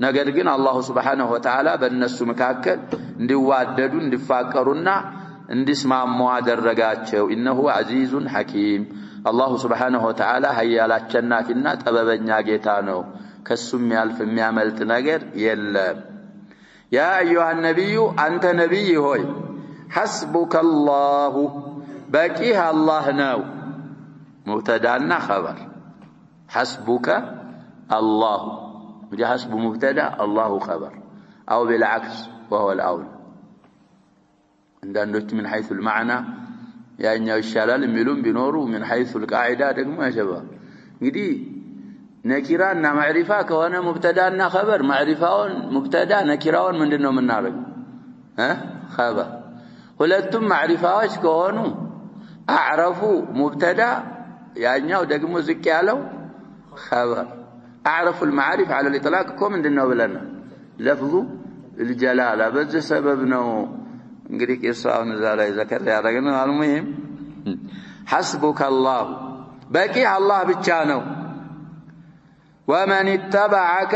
ነገር ግን አላህ Subhanahu Wa Ta'ala በእነሱ መካከል እንዲዋደዱ እንዲፋቀሩና እንዲስማሙ አደረጋቸው إنه عزيز حكيم الله سبحانه وتعالى ኃያላቸናፊና ጠበበኛ ጌታ ነው ከሱም ያልፍ የሚያመልጥ ነገር የለም يا ايها النبي انت نبي ሆይ حسبك الله بقيه الله ነው مبتدانا خبر حسبك الله وجه حسب مبتدا الله خبر او بالعكس وهو الاول عندنا من حيث المعنى ያኛው ይሻላል የሚሉም ቢኖሩ من حيث القاعده ደግሞ ያጀባ እንግዲህ ነኪራና ማዕሪፋ ከሆነ ሙብተዳና ኸበር ማዕሪፋውን ሙብተዳ ነኪራውን ምንድነው የምናረግ خبر ሁለቱም ማዕሪፋዎች ከሆኑ አዕረፉ ሙብተዳ ያኛው ደግሞ ዝቅ ያለው خبر اعرف المعارف على الاطلاق እኮ ምንድነው ብለናል لفظ الجلاله በዚህ ሰበብ ነው እንግዲህ ቂሳውን እዛ ላይ ዘከር ያደረግነው አልሙሂም حسبك الله በቂ አላህ ብቻ ነው ومن اتبعك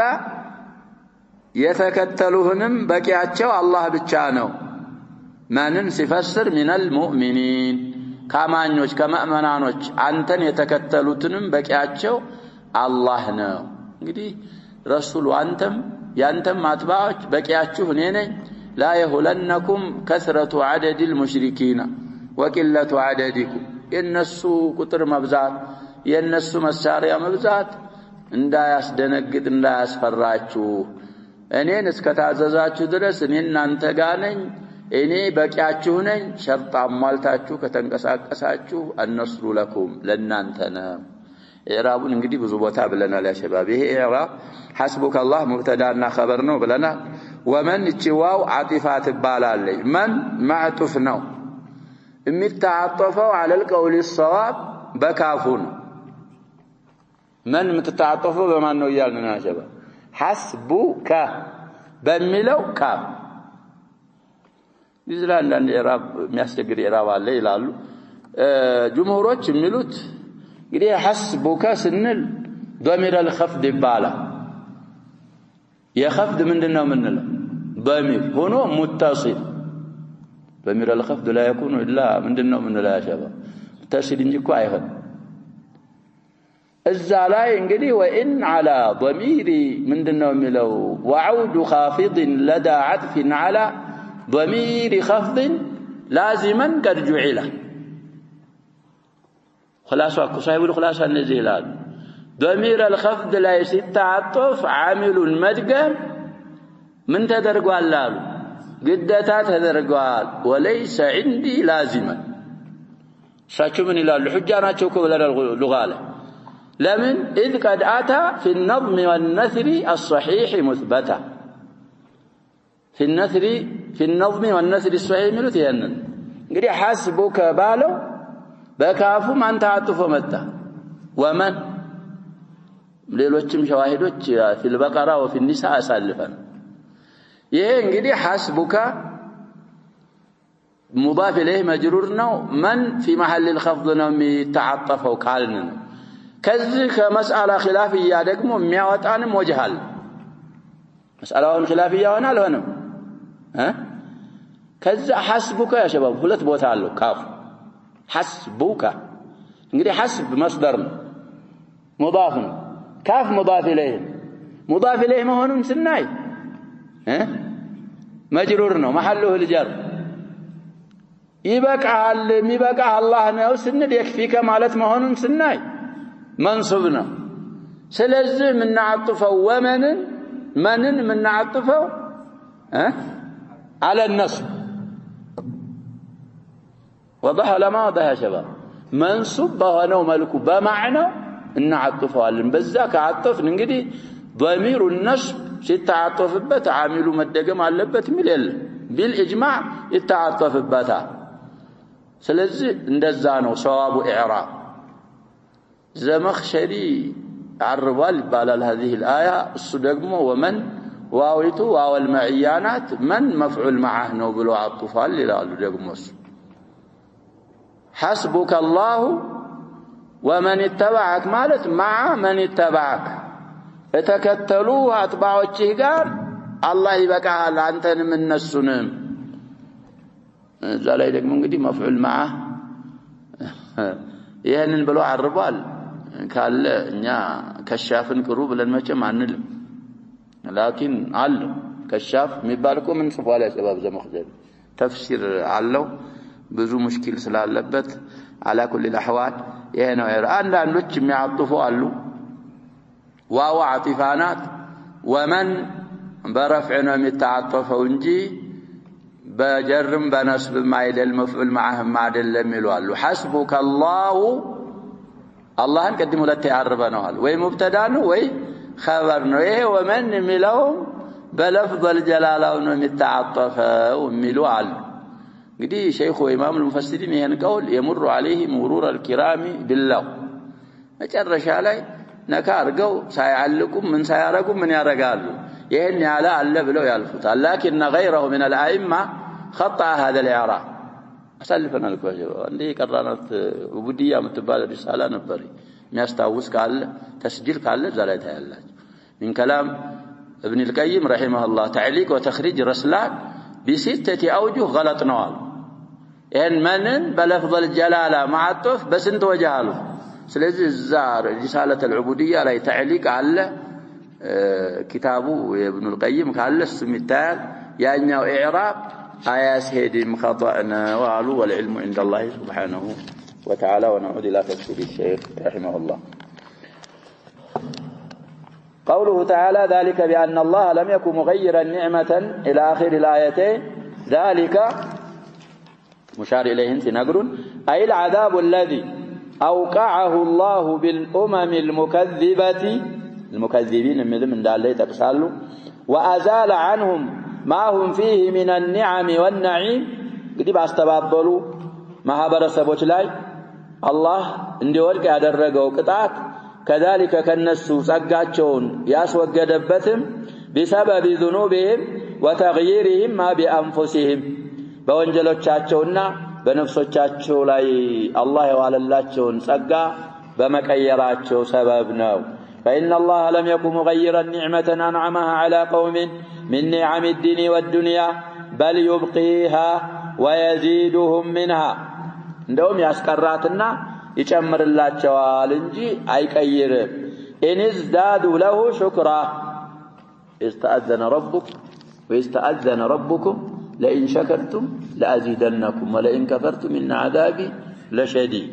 የተከተሉህንም በቂያቸው አላህ ብቻ ነው ማንን ሲፈስር من المؤمنين ካማኞች ከመእመናኖች አንተን የተከተሉትንም በቂያቸው አላህ ነው እንግዲህ ረሱሉ አንተም ያንተም አጥባዎች በቂያችሁ እኔ ነኝ لا يهلنكم كثرة عدد المشركين وقلة عددكم የነሱ ቁጥር መብዛት የነሱ መሳሪያ መብዛት እንዳያስደነግጥ እንዳያስፈራችሁ እኔን እስከታዘዛችሁ ድረስ እኔ እናንተ ጋር ነኝ እኔ በቂያችሁ ነኝ ሸርጥ አሟልታችሁ ከተንቀሳቀሳችሁ النصر لكم ለናንተ ነው ኢዕራቡን እንግዲህ ብዙ ቦታ ብለናል ያ ሸባብ ይሄ ኢዕራብ حسبك الله مبتداና خبر ነው ብለናል ومن اتواو عاطفات ባላለች من معطوف ነው የሚታጠፈው على القول الصواب በካፉን من متتعاطفው በማን ነው ይያልና ያ ሸባብ حسبك በሚለው ካፍ ይዝላል አንድ ኢዕራብ የሚያስቸግር ኢዕራብ አለ ይላሉ ጅምሁሮች የሚሉት እንግዲህ حسبك ስንል ضمير الخفض ይባላል የخفض ምንድነው ምንለው ضمير ሆኖ متصل ضمير الخفض لا يكون الا ምንድነው ምንለው ያ ሸባብ متصل እንጂ እኮ አይሆን እዛ ላይ እንግዲህ وان على ضمير ምንድነው የሚለው وعود خافض لدى عطف على ضمير خفض لازما قد جعل خلاص اكو صاحب الخلاصه النزي ይላል ضمير الخفض ላይ ሲታጠፍ عامل المدغم ምን ተደርጓል አሉ ግዴታ ተደርጓል وليس عندي لازما ሳቹ ምን ይላሉ ሁጃ ናቸው እኮ ብለናል ሉጋ ላይ لمن إذ قد أتى في النظم والنثر الصحيح مثبتا في النظم والنثر الصحيح ملوت يهنن እንግዲህ حسبك ባለው በካፉ ማን ተዓጥፎ መጣ ومن ሌሎችም ሸዋሂዶች في البقرة وفي النساء አሳልፈን ይሄ እንግዲህ حسبك مضاف إليه مجرور ነው من في محل الخفض ነው የሚተዓጠፈው ካልን ነው ከዚህ ከመስአላ ኺላፊያ ደግሞ የሚያወጣንም ወጅሃል መስአላውን ኺላፊያ ሆነ አልሆነም ከዛ حسبك يا شباب ሁለት ቦታ አለው ካፍ حسبك እንግዲህ حسب مصدر مضاف كاف مضاف إليه መሆኑን ስናይ مجرور ነው محله الجر ይበቃል የሚበቃ አላህ ነው ስንል يكفيك ማለት መሆኑን ስናይ منصوب ነው ስለዚህ ምንዓጥፈው ወመንን ምንዓጥፈው على النصب وضح لما وضح يا شباب منصوب በሆነው መልኩ በማዕናው እናዓጥፈዋለን በዛ ከዓጥፍን እንግዲህ ضمير النصب ሲታዓጥፍበት عامሉ መደገም አለበት ሚል የለም بالإجماع ይታዓጥፍበታል ስለዚህ እንደዛ ነው ሰዋቡ ኢዕራብ زمخشري عربال بالال هذه الآية الصدقمو ومن واويتو واو المعيانات من مفعول معه نو بلو عطفال للالو دقموس حسبك الله ومن اتبعك مالت مع من اتبعك اتكتلوه اتباعوچه ጋር الله ይበቃል አንተንም እነሱንም እዛ ላይ ደግሞ እንግዲህ مفعول معه ይሄንን ብሎ عربال ካለ እኛ ከሻፍን ቅሩ ብለን መቼም አንልም لكن አለው ከሻፍ የሚባልኮ ምን ጽፏል ያሰባብ ዘመخዘል ተፍሲር አለው ብዙ ሙሽኪል ስላለበት على كل الاحوال ይሄ ነው አንዳንዶች የሚያጥፉ አሉ ዋው አጥፋናት ومن برفع ነው የሚታጠፈው እንጂ በጀርም በነስብም አይደል መፍዑል معهم አይደለም ይላሉ حسبك الله አላህን ቀድሞ ለተ ያርበናል ወይ ሙብተዳ ነው ወይ خبر ነው ይሄ ወመን የሚለው بلفظ الجلالة ومتعطفة وميلو على قدي شيخ وإمام المفسرين ينقول يمر عليه مرور الكرام بالله مجرش علي نكارقو سيعلقكم من سياركم من يرقالوا يهني على الله بلو يالفوت لكن غيره من الأئمة خطأ هذا الإعراب أسلفنا الكوجر عندي قرانت عبودية متبال رسالة نبري ميستاوس قال تسجيل قال زالتها الله من كلام ابن القيم رحمه الله تعليق وتخريج رسلان بستة أوجه غلط نوال إن منن بلفظ الجلالة معطوف بس انت وجهاله سلازي الزار رسالة العبودية لا تعليق على كتابه ابن القيم قال السمتان يعني إعراب آيات هذه مخاطئنا وعلو والعلم عند الله سبحانه وتعالى ونعود إلى تفسير الشيخ رحمه الله قوله تعالى ذلك بأن الله لم يكن مغيرا نعمة إلى آخر الآيتين ذلك مشار إليه انت نقرون أي العذاب الذي أوقعه الله بالأمم المكذبين من دالله تقسالوا وأزال عنهم ما هم فيه من النعم والنعيم قديب استبابلوا ما هبرسبوች ላይ الله እንዲወድቅ ያደረገው ቅጣት كذلك كنسو ጸጋቸውን ያስወገደበትም بسبب ذنوبهم وتغييرهم ما بأنفسهم በወንጀሎቻቸውና በነፍሶቻቸው ላይ الله የዋለላቸውን ጸጋ በመቀየራቸው ሰበብ ነው فإن الله لم يكن مغيرا نعمة أنعمها على قوم من نعم الدين والدنيا بل يبقيها ويزيدهم منها እንደውም ያስቀራትና ይጨምርላቸዋል እንጂ አይቀይርም إن ازدادوا له شكرا استأذن ربكم لئن شكرتم لأزيدنكم ولئن كفرتم إن عذابي لشديد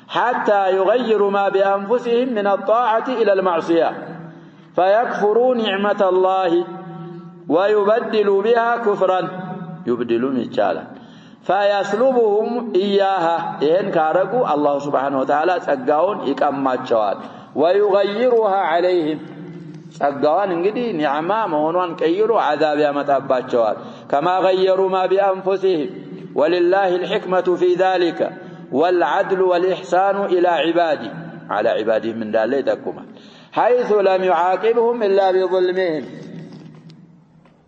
حتى يغيروا ما بأنفسهم من الطاعة إلى المعصية فيكفروا نعمة الله ويبدلوا بها كفرا يبدلون الجالا فيسلبهم إياها إن كارقوا الله سبحانه وتعالى سقاون يكماتشوال ويغيرها عليهم سقاون انقدي نعمة مهنوان كيروا عذاب يمتاباتشوال كما غيروا ما بأنفسهم ولله الحكمة في ذلك والعدل والإحسان إلى عباده على عباده من دالتكم حيث لم يعاقبهم إلا بظلمهم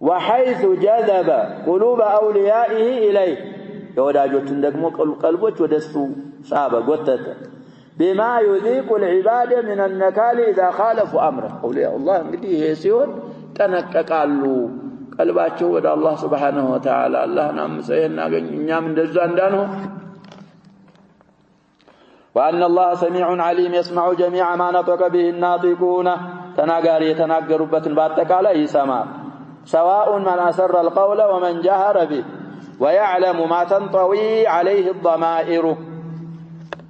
وحيث جذب قلوب أوليائه إليه يوداجوتن دقمو قلبوች ወደሱ ሳበ ጎተተ بما يذيق العباد من النكال إذا خالفوا أمره أولياء الله እንግዲህ ይሄ ሲሆን ተነቀቃሉ ቀልባቸው ወደ አላህ Subhanahu Wa Ta'ala አላህን አምፀይና ገኝ እኛም እንደዛ እንዳንሆን وأن الله سميع عليم يسمع جميع ما نطق به الناطقون تناغاري يتناغربتن باتقالا يسمع سواء من أسر القول ومن جهر به ويعلم ما تنطوي عليه الضمائر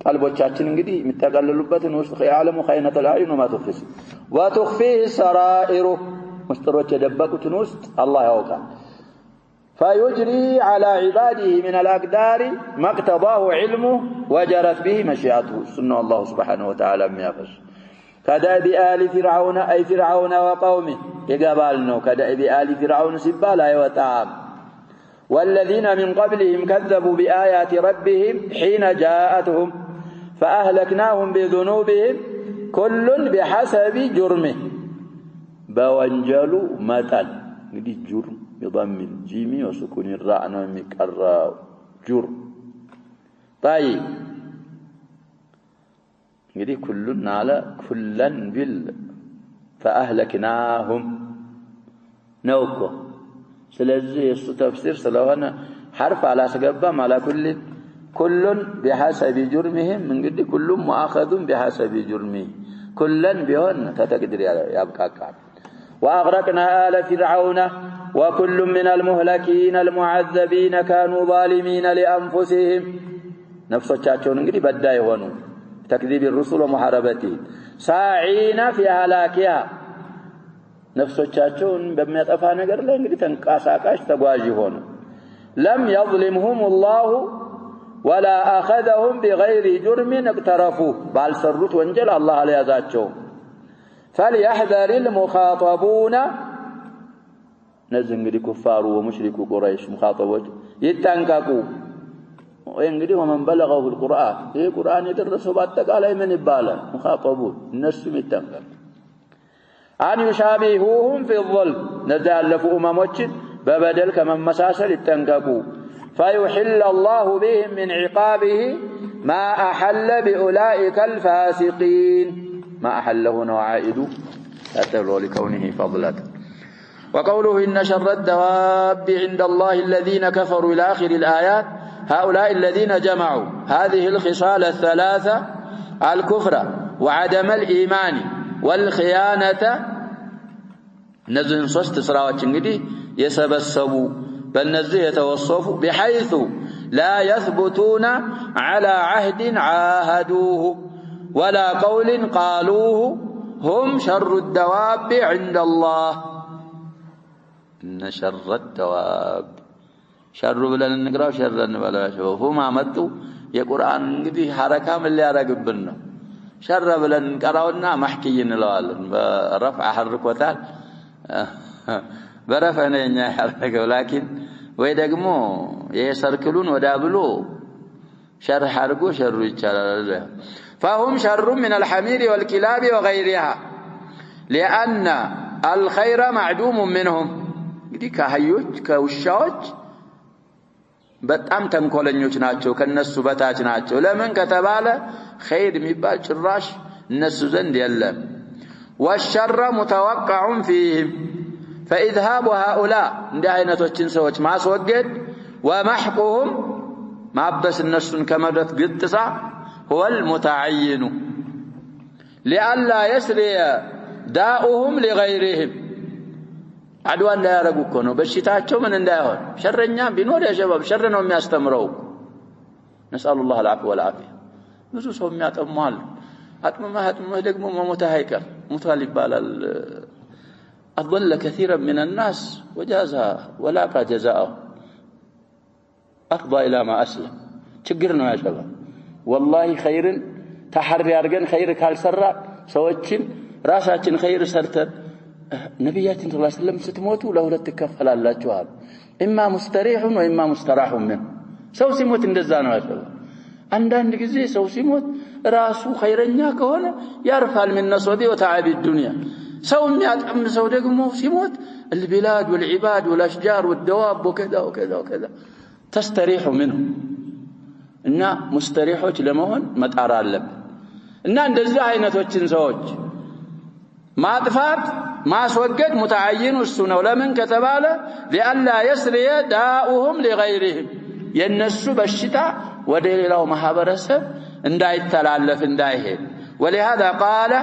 قلبوቻችን እንግዲህ የሚተቀለሉበትን ውስጥ يعلم خائنة الأعين وما وتخفيه السرائر مستروች የደበቁትን ውስጥ الله ያውቃል فيجري على عباده من الأقدار ما اقتضاه علمه وجرت به مشيئته سنة الله سبحانه وتعالى ميافش كدأب آل فرعون أي فرعون وقومه يقبالنا كدأب آل فرعون سبالا وتعام والذين من قبلهم كذبوا بآيات ربهم حين جاءتهم فأهلكناهم بذنوبهم كل بحسب جرمه بوانجلوا متن دي جرم بضم الجيم وسكون الراء ومكرر جرم طيب እንግዲህ ኩሉን አለ ኩለን ቢል فأهلكناهم ነውኮ ስለዚህ እሱ ተፍሲር ስለሆነ حرف አላስገባም على كل بحسب جرمهم እንግዲህ كلهم مؤاخذ بحسب جرمه ኩለን ቢሆን ተተቅድር ያብቃቃል وأغرقنا آل فرعون وكل من المهلكين المعذبين كانوا ظالمين لأنفسهم نفسهم እንግዲህ በዳይ ሆኑ تكذيب الرسل ومحاربته ساعين في هلاكها نفسهم በሚያጠፋ ነገር ላይ እንግዲህ ተንቃሳቃሽ ተጓዥ ሆኑ لم يظلمهم الله ولا أخذهم بغير جرم اقترفوه بالسرت وانجل الله عليهم فليحذر المخاطبون ነዚህ እንግዲህ ኩፋሩ ወሙሽሪኩ ቁረይሽ ሙኻጠቦች ይጠንቀቁ እንግዲህ ወመን በለገው القرآن ይሄ ቁርአን የደረሰው በአጠቃላይ ምን ይባላል ሙኻጠቡን እነሱም ይጠንቀቁ አን ይሻቢሁሁም في الظلم ነዛ ያለፉ ኡመሞችን በበደል ከመመሳሰል ይጠንቀቁ فيحل الله بهم من عقابه ما أحل بأولئك الفاسقين ما أحله وعائد أتبرو لكونه فضلة وقوله إن شر الدواب عند الله الذين كفروا إلى آخر الآيات هؤلاء الذين جمعوا هذه الخصال الثلاثة الكفر وعدم الإيمان والخيانة نزل صست سراوات انجدي يسبسبوا بل نزل يتوصفوا بحيث لا يثبتون على عهد عاهدوه ولا قول قالوه هم شر الدواب عند الله إن شر الدواب شر بلن نقرأ شر بلا شوف ما متوا የቁርአን እንግዲህ ሐረካ ምን ሊያረግብን ነው ሸር ብለን ቀራውና ማህኪይን ለዋለን በረፍዕ ሐርኮታል በረፈነኛ ያረገው ላኪን ወይ ደግሞ የሰርክሉን ወዳ ብሎ ሸርህ አድርጎ ሸሩ ይቻላል فهم شر من الحمير والكلاب وغيرها لأن الخير معدوم منهم እንግዲህ ካህዮች ከውሻዎች በጣም ተንኮለኞች ናቸው ከነሱ በታች ናቸው ለምን ከተባለ ኸይር የሚባል ጭራሽ እነሱ ዘንድ የለም والشر متوقع فيهم فإذهاب هؤلاء እንዲህ አይነቶችን ሰዎች ማስወገድ ومحقهم ማበስ እነሱን ከመድረስ ግጥሳ هو المتعين لئلا يسري داؤهم لغيرهم عدوان لا يرغو እኮ ነው በሽታቸው ምን እንዳይሆን ሸረኛ ቢኖር የሸባብ ሸር ነው የሚያስተምረው نسأل الله العفو والعافية ብዙ ሰው የሚያጠማል አጥመህ ደግሞ መሞታ አይቀር ሙታል ይባላል أضل كثيرا من الناس وجازها ولا جزاءه أفضى إلى ما أسلم ችግር ነው ያ ሸባብ والله خير تحري አርገን خير ካልሰራ ሰዎችን ራሳችን خير ሰርተን ነብያችን ሰለላሁ ዐለይሂ ወሰለም ስትሞቱ ለሁለት ይከፈላላችኋል اما مستريح واما مستراح منه ሰው ሲሞት እንደዛ ነው ያለው አንዳንድ ጊዜ ሰው ሲሞት ራሱ خيرኛ ከሆነ ያርፋል من نصبي وتعب الدنيا ሰው የሚያጠም ሰው ደግሞ ሲሞት البلاد والعباد والاشجار والدواب وكذا وكذا وكذا تستريح منه እና مستريحዎች ለመሆን መጣር አለብን እና እንደዚህ አይነቶችን ሰዎች ማጥፋት ማስወገድ متعين እሱ ነው ለምን ከተባለ لئلا يسري داؤهم لغيرهم የነሱ በሽታ ወደ ሌላው ማህበረሰብ እንዳይተላለፍ እንዳይሄድ ولهذا قال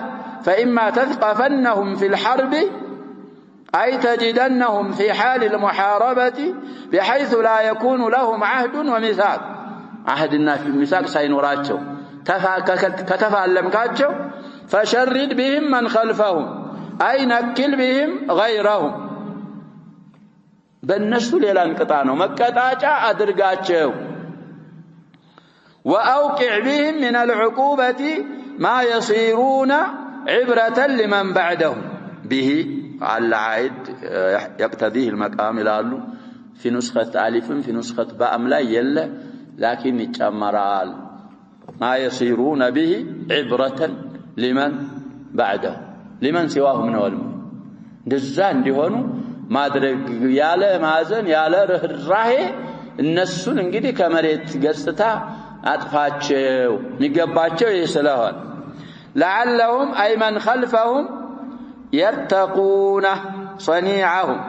فإما تثقفنهم في الحرب أي تجدنهم في حال المحاربة بحيث لا يكون لهم عهد وميثاق عهدنا في الميثاق سينوراቸው ከተፋለምካቸው فشرد بهم من خلفهم أي نكل بهم غيرهم በእነሱ ሌላ እንቅጣ ነው መቀጣጫ አድርጋቸው وأوقع بهم من العقوبة ما يصيرون عبرة لمن بعدهم به على العائد يقتضيه المقام لالو في نسخة ألف في نسخة باء لا يلا لكن يتمرال ما يصيرون به عبرة لمن بعده لمن سواه من والمؤمن እንደዛ እንዲሆኑ ማድረግ ያለ ማዘን ያለ ርህራሄ እነሱን እንግዲህ ከመሬት ገጽታ አጥፋቸው የሚገባቸው ይስለሆን لعلهم أي من خلفهم يتقون صنيعهم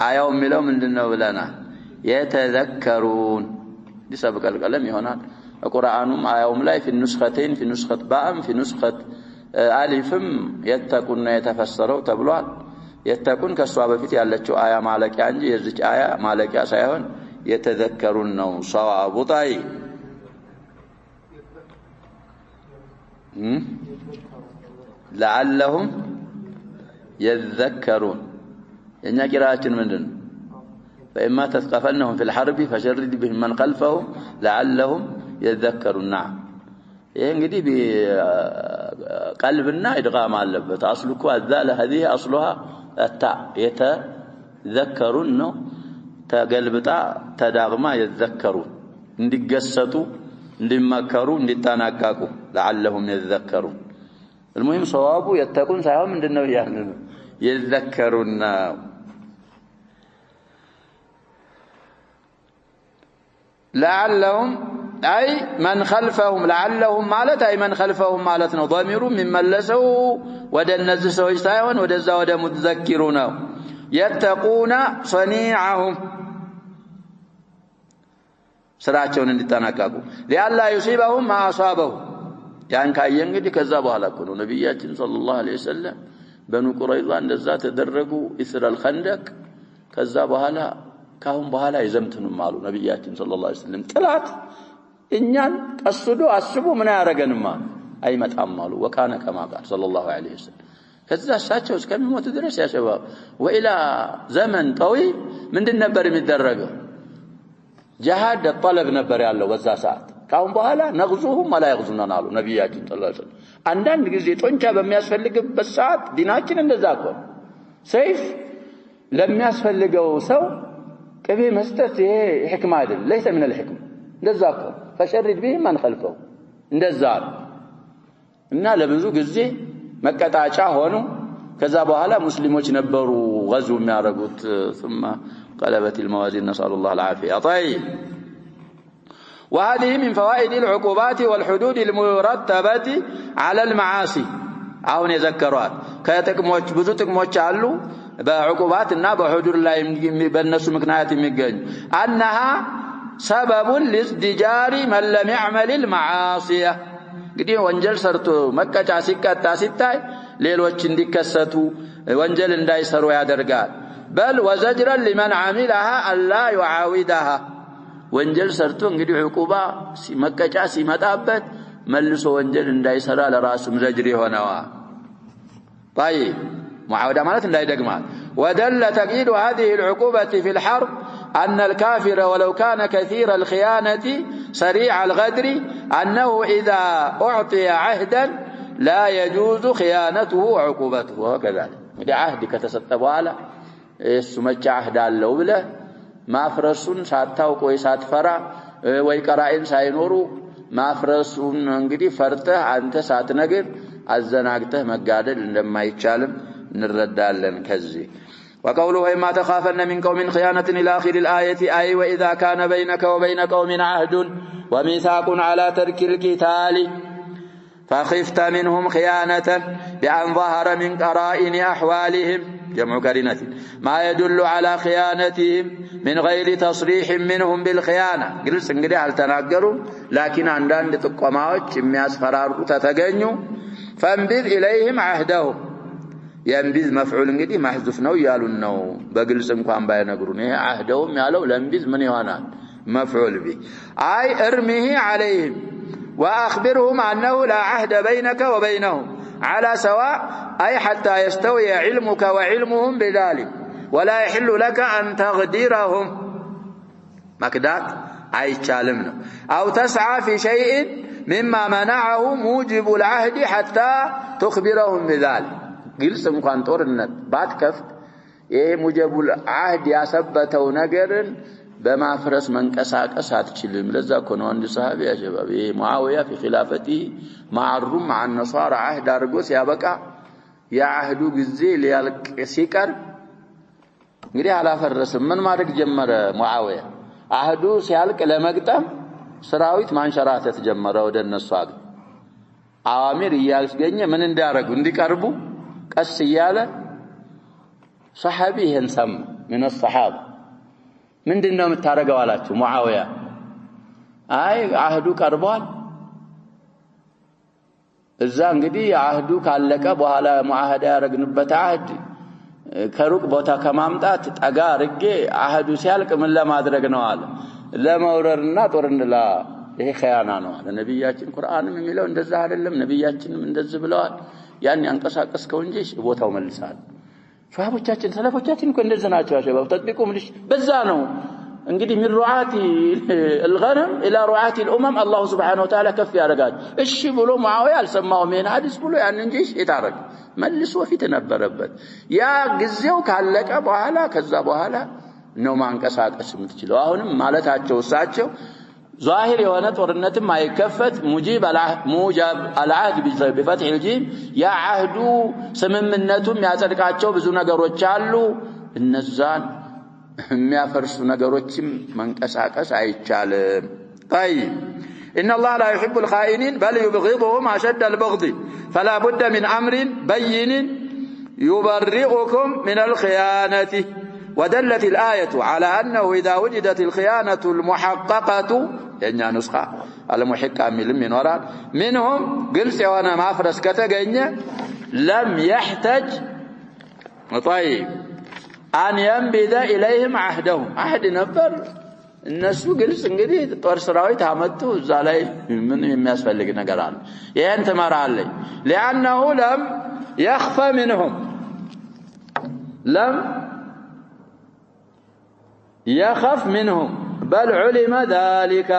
آيهم ملهم عندنا ولنا يتذكرون دي سابق القلم يهونات القرآنهم آيهم لا في النسختين في نسخة باء في نسخة ألفم يتقون يتفسروا تبلوان يتقون كالصوابة في تيالتشو آية مالك عنجي يزج آية مالك سيهون يتذكرون صواب طيب لعلهم يذكرون يعني قراءة مندن فإما تثقفنهم في الحرب فشرد بهم من خلفهم لعلهم يذكرون نعم يعني بقلبنا إدغام علبة أصلك الذال هذه أصلها التاء ذكرون ነው ተገልብጣ ተዳግማ يذكرون እንዲገሰጡ እንዲመከሩ እንዲጠናቀቁ لعلهم يذكرون المهم صوابه يتقون ሳይሆን ምንድነው ያንን يذكرون لعلهم أي من خلفهم لعلهم مالت أي من خلفهم مالتنا ضمير من ملسوا ودى النزل سوي سايون ودى الزود متذكرون يتقون صنيعهم سرعتهم እንዲጠናቀቁ لئلا يصيبهم ما أصابهم ያን ካየ እንግዲህ ከዛ በኋላ እኮ ነው ነብያችን ሰለላሁ ዐለይሂ ወሰለም በኑ ቁረይዛ እንደዛ ተደረጉ ኢስራ الخندق ከዛ በኋላ ካሁን በኋላ ይዘምቱንም አሉ ነብያችን ሰለላሁ ዐለይሂ ወሰለም ጥላት እኛን ቀስዶ አስቡ ምን ያረጋንማ አይመጣም አሉ ወካነ ከማ ቃል ሰለላሁ ዐለይሂ ወሰለም ከዛ እሳቸው እስከሚሞቱ ድረስ ያሸባብ ወኢላ ዘመን طويل ምንድን ነበር የሚደረገው ጂሃድ ጠለብ ነበር ያለው በዛ ሰዓት ካሁን በኋላ ነግዙሁም ወላ ይግዙናን አሉ ነብያችን ሰለላሁ ዐለይሂ ወሰለም አንዳንድ ጊዜ ጦንቻ በሚያስፈልግበት ሰዓት ዲናችን እንደዛ እኮ ሰይፍ ለሚያስፈልገው ሰው ቅቤ መስጠት ይሄ ህክማ አይደለም ليس من الحكمه እንደዛ እኮ فشرد به من خلفه እንደዛ እና ለብዙ ጊዜ መቀጣጫ ሆኖ ከዛ በኋላ ሙስሊሞች ነበሩ غزو የሚያረጉት ثم قلبت الموازين نسأل الله العافية طيب وهذه من فوائد العقوبات والحدود المرتبة على المعاصي አሁን የዘከሯት ከጥቅሞች ብዙ ጥቅሞች አሉ በዕቁባትና በሁዱድ ላይ በእነሱ ምክንያት የሚገኙ انها سبب لازدجار من لم يعمل المعاصي እንግዲህ ወንጀል ሰርቶ መቀጫ ሲቀጣ ሲታይ ሌሎች እንዲከሰቱ ወንጀል እንዳይሰሩ ያደርጋል بل وزجرا لمن عملها الا يعاودها ወንጀል ሰርቶ እንግዲህ ዕቁባ መቀጫ ሲመጣበት መልሶ ወንጀል እንዳይሰራ ለራሱም ዘጅር ይሆነዋ طيب معاوده ማለት እንዳይደግማል ودل تقييد هذه العقوبة في الحرب أن الكافر ولو كان كثير الخيانة سريع الغدر أنه إذا أعطي عهدا لا يجوز خيانته وعقوبته وكذلك إذا عهد كتستبوا على السمجة عهد الله بله ما فرسون ساتاوك ويساتفرع ويقرائن ساينورو ما فرسون انقدي فرته أنت ساتنقر الزناقته مقادل لما يتشالم نردالن كزي وقوله إما تخافن من قوم خيانة إلى آخر الآية أي وإذا كان بينك وبين قوم عهد وميثاق على ترك القتال فخفت منهم خيانة بأن ظهر من قرائن أحوالهم جمع قرينة ما يدل على خيانتهم من غير تصريح منهم بالخيانة قلت انقدي هل تناقروا لكن عندان لتقوماوش امياس فرارو تتقنوا فانبذ إليهم عهدهم ينبذ مفعول انقدي محذوف نو يالو نو بقلت انقوام باينقرون ايه عهدهم يالو لنبذ من يوانان مفعول به أي ارميه عليهم وأخبرهم أنه لا عهد بينك وبينهم على سواء أي حتى يستوي علمك وعلمهم بذلك ولا يحل لك أن تغدرهم مكدات أي تشالمنا أو تسعى في شيء مما منعه موجب العهد حتى تخبرهم بذلك قلت مكان طورنت بعد كفت إيه موجب العهد يثبتوا نقرن بما فرس من كساكس هاتشلم لذا كانوا عند صحابي يا شباب معاوية في خلافته مع الروم مع النصارى عهد أرجوس يا بكا يا عهدو جزي ليالك سيكر غير على فرس من ما رك جمر معاوية عهدو سيالك لمقدم سراويت ما انشرات تجمر ود النصاق عوامر يالس جنيه من اندارغ انديقربو قس ياله صحابي هنسم من الصحابه ምንድነው የምታረጋው አላችሁ ሙአዊያ አይ አህዱ ቀርቧል እዛ እንግዲህ አህዱ ካለቀ በኋላ ሙአሃዳ ያረግንበት አህድ ከሩቅ ቦታ ከማምጣት ጠጋ አርጌ አህዱ ሲያልቅ ምን ለማድረግ ነው አለ ለመውረርና ጦርንላ ይሄ ኸያና ነው አለ ነብያችን ቁርአንም የሚለው እንደዛ አይደለም ነብያችንም እንደዚህ ብለዋል ያን ያንቀሳቀስከው እንጂ ቦታው መልሳል ሷሃቦቻችን ሰለፎቻችን እኮ እንደዛ ናቸው አሸባብ ተጥቂቁ ምልሽ በዛ ነው እንግዲህ من رعاة الغنم الى رعاة الامم الله سبحانه وتعالى كف ያረጋል እሺ ብሎ ሙአዊያ አልሰማውም ይሄን ሐዲስ ብሎ ያን እንጂ ይታረቅ መልሶ ፊት ነበረበት ያ ጊዜው ካለቀ በኋላ ከዛ በኋላ ነው ማንቀሳቀስ የምትችለው አሁንም ማለታቸው እሳቸው ظاهر የሆነ ጦርነትም አይከፈት ሙጂብ العهد بفتح الجيم ያ አህዱ ስምምነቱም ያጸድቃቸው ብዙ ነገሮች አሉ እነዛን የሚያፈርሱ ነገሮችም መንቀሳቀስ አይቻልም طيب ان الله لا يحب الخائنين بل يبغضهم اشد البغض فلا بد من امر بين يبرئكم من الخيانه ودلت الايه على انه اذا وجدت الخيانه المحققه يعني نسخه المحقه من ينورا منهم قلت وانا مافرس كتغني لم يحتج طيب أن ينبذ إليهم عهدهم عهد نبر الناس قلت እንግዲህ ጦር ሰራዊት አመጡ እዛ ላይ ምን የሚያስፈልግ ነገር አለ ይሄን ተማራለኝ لانه لم يخفى منهم لم يخف منهم بل علم ذلك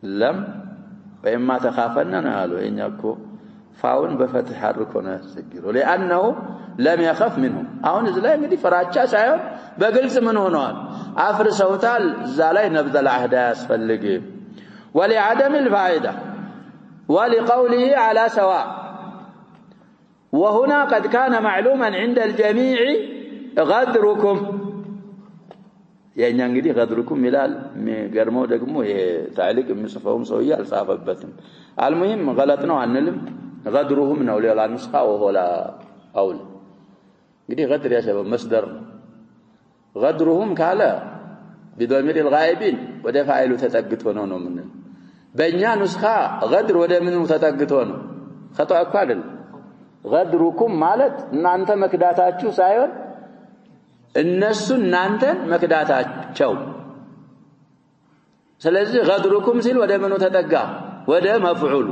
لم وإما تخافننا قالوا إنكم فاون بفتح حركنا سجلوا لانه لم يخف منهم አሁን እዚህ ላይ እንግዲህ ፍራቻ ሳይሆን በግልጽ ምን ሆነዋል አፍርሰውታል እዛ ላይ ነብዘ العهد ያስፈልግ ولعدم الفائده ولقوله على سواء وهنا قد كان معلوما عند الجميع غدركم يعني እንግዲህ غدركم ይላል የሚገርመው ደግሞ የታሊቅ የሚጽፈውም ሰውዬ አልጻፈበትም المهم غلط ነው አንልም غدرهم ነው ሌላ ንስኻ ወላ አውል እንግዲህ غدر يا شباب مصدر غدرهم ካለ بضمير الغائبين ወደ ፋይሉ ተጠግቶ ነው ምን በእኛ ንስኻ غدر ወደ ምኑ ተጠግቶ ነው خطأ እኮ አይደል غدركم ማለት እናንተ መክዳታችሁ ሳይሆን እነሱ እናንተን መክዳታቸው ስለዚህ غدركم ሲል ወደ ምኑ ተጠጋ ወደ መፍዑሉ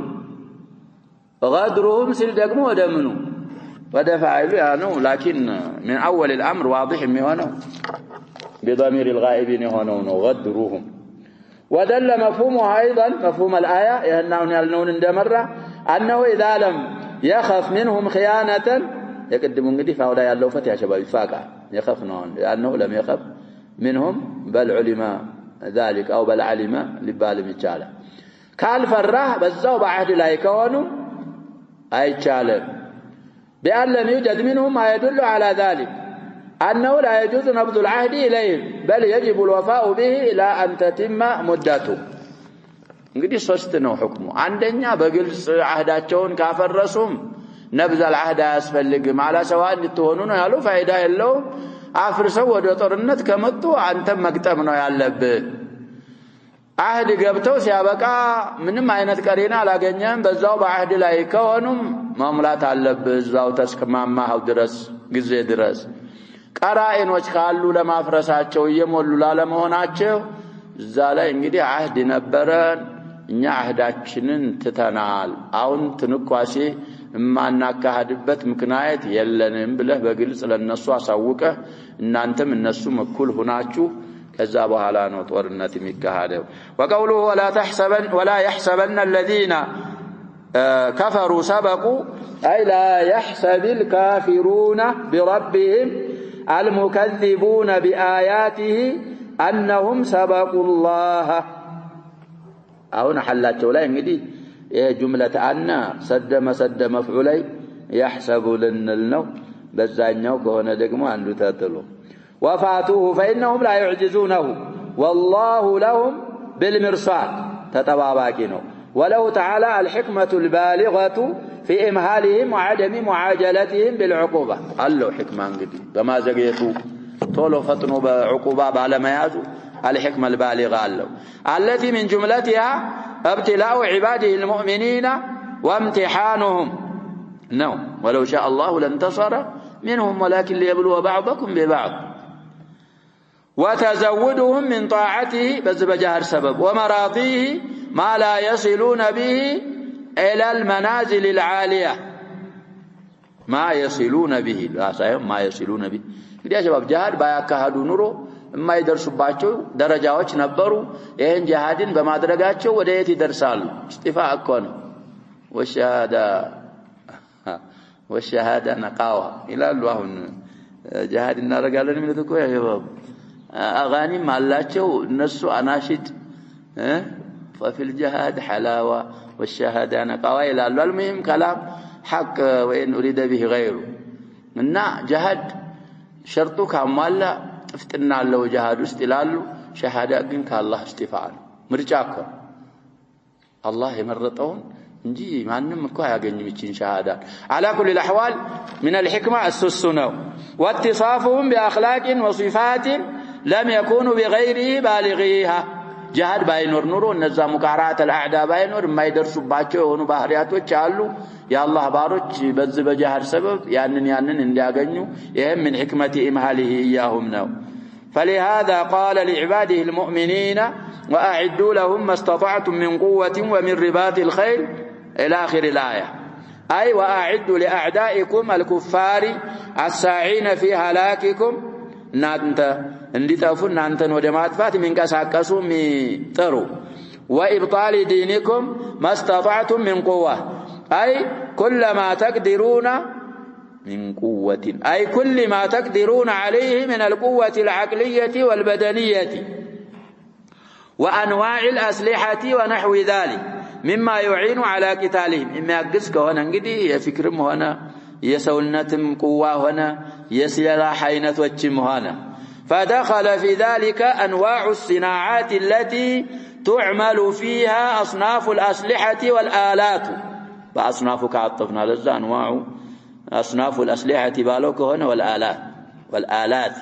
غدرهم ሲል ደግሞ ወደ ምኑ وده فاعل يعني لكن من اول الامر واضح يهونه بضمير الغائبين يهونه غدروهم ودل مفهومها ايضا مفهوم الايه يهنون يالنون اندمره انه اذا لم يخف منهم خيانه يقدموا እንግዲህ فاوዳ ያለው ፈት ያ شباب ይፋቃ يخف ነው لانه لم يخف منهم بل علم ذلك او بل علم لبالم ይቻላል ካልፈራ በዛው بعهد ላይ ከሆኑ አይቻልም بأن لم يوجد منهم ما يدل على ذلك أنه لا يجوز نبذ العهد إليهم بل يجب الوفاء به إلى أن تتم مدته እንግዲህ ሶስት ነው ህክሙ አንደኛ በግልጽ አህዳቸውን ካፈረሱም ነብዝ العهد ያስፈልግም على سواء እንድትሆኑ ነው ያሉ ፋይዳ የለው አፍርሰው ወደ ጦርነት ከመጡ አንተ መግጠም ነው ያለብህ አህድ ገብተው ሲያበቃ ምንም አይነት ቀሪና አላገኘም በዛው በአህድ ላይ ከሆኑም ማሙላት አለብህ እዛው ተስከማማው ድረስ ጊዜ ድረስ ቀራኢኖች ካሉ ለማፍረሳቸው እየሞሉ ላለመሆናቸው እዛ ላይ እንግዲህ አህድ ነበረን እኛ አህዳችንን ትተናል አሁን ትንኳሴ ማናካሃድበት ምክንያት የለንም ብለህ በግልጽ ለነሱ አሳውቀ እናንተም እነሱም እኩል ሆናችሁ ከዛ በኋላ ነው ጦርነት የሚካሄደው وقوله ولا يحسبن الذين كفروا سبقوا أي لا يحسب الكافرون بربهم المكذبون بآياته أنهم سبقوا الله አሁን ሐላቸው ላይ እንግዲህ የጁምله አና ሰደ መፍዑላይ يحسب ልንል ነው በዛኛው ከሆነ ደግሞ አንዱ ተጥሎ وفاتوه فإنهم لا يعجزونه والله لهم بالمرصاد تتباباكينو ولو تعالى الحكمة البالغة في إمهالهم وعدم معاجلتهم بالعقوبة قال له حكمة انقدي بما زقيتوا طولوا فطنوا بعقوبة على ما يازوا الحكمة البالغة قال له التي من جملتها ابتلاء عباده المؤمنين وامتحانهم نو ولو شاء الله لانتصر منهم ولكن ليبلو بعضكم ببعض وتزودهم من طاعته بس بجهر سبب ومراضيه ما لا يصلون به إلى المنازل العالية ما يصلون به لا صحيح ما يصلون به يا شباب جهاد بايكهدوا نورو የማይደርሱባቸው ደረጃዎች ነበሩ ይሄን ጂሃድን በማድረጋቸው ወደ የት ይደርሳሉ እስጢፋ እኮ ነው ወሸሃዳ ነቃዋ ይላሉ አሁን ጂሃድ እናደርጋለን የሚሉት እኮ ያየባው አጋኒም አላቸው እነሱ አናሽድ ففي الجهاد حلاوه والشهاده نقاوه ይላሉ المهم كلام حق وين اريد به غيره እና ጂሃድ ሸርጡ ካሟላ ጥፍጥና አለው ጂሃድ ውስጥ ይላሉ ሸሃዳ ግን ከአላህ እስጢፋ ምርጫ እኮ አላህ የመረጠውን እንጂ ማንንም እኮ አያገኝም ይችን ሸሃዳ على كل الاحوال من الحكمه السنه واتصافهم باخلاق وصفات لم يكونوا بغيره بالغيها ጂሃድ ባይኖር ኑሮ እነዛ ሙቃራት الأعداء ባይኖር የማይደርሱባቸው የሆኑ ባህሪያቶች አሉ የአላህ ባሮች በዚህ በጂሃድ ሰበብ ያንን እንዲያገኙ ይሄም من حكمه امهاله اياهم ነው فلهذا قال لعباده المؤمنين واعدوا لهم ما استطعتم من قوه ومن رباط الخيل الى اخر الايه اي واعدوا لاعدائكم الكفار الساعين في هلاككم እናንተ እንዲጠፉ እናንተን ወደ ማጥፋት የሚንቀሳቀሱ የሚጠሩ وابطال دينكم ما استطعتم من قوه اي كل ما تقدرون من قوه اي كل ما تقدرون عليه من القوه العقليه والبدنيه وانواع الاسلحه ونحو ذلك مما يعين على قتالهم اما يجز كهونه እንግዲህ የፍክርም ሆነ የሰውነትም ቁዋ ሆነ የስላህ አይነቶችም ሆነ فدخل في ذلك انواع الصناعات التي تعمل فيها اصناف الاسلحه والالات باصناف كعطفنا لذا انواع اصناف الاسلحه بالو كهونه والالات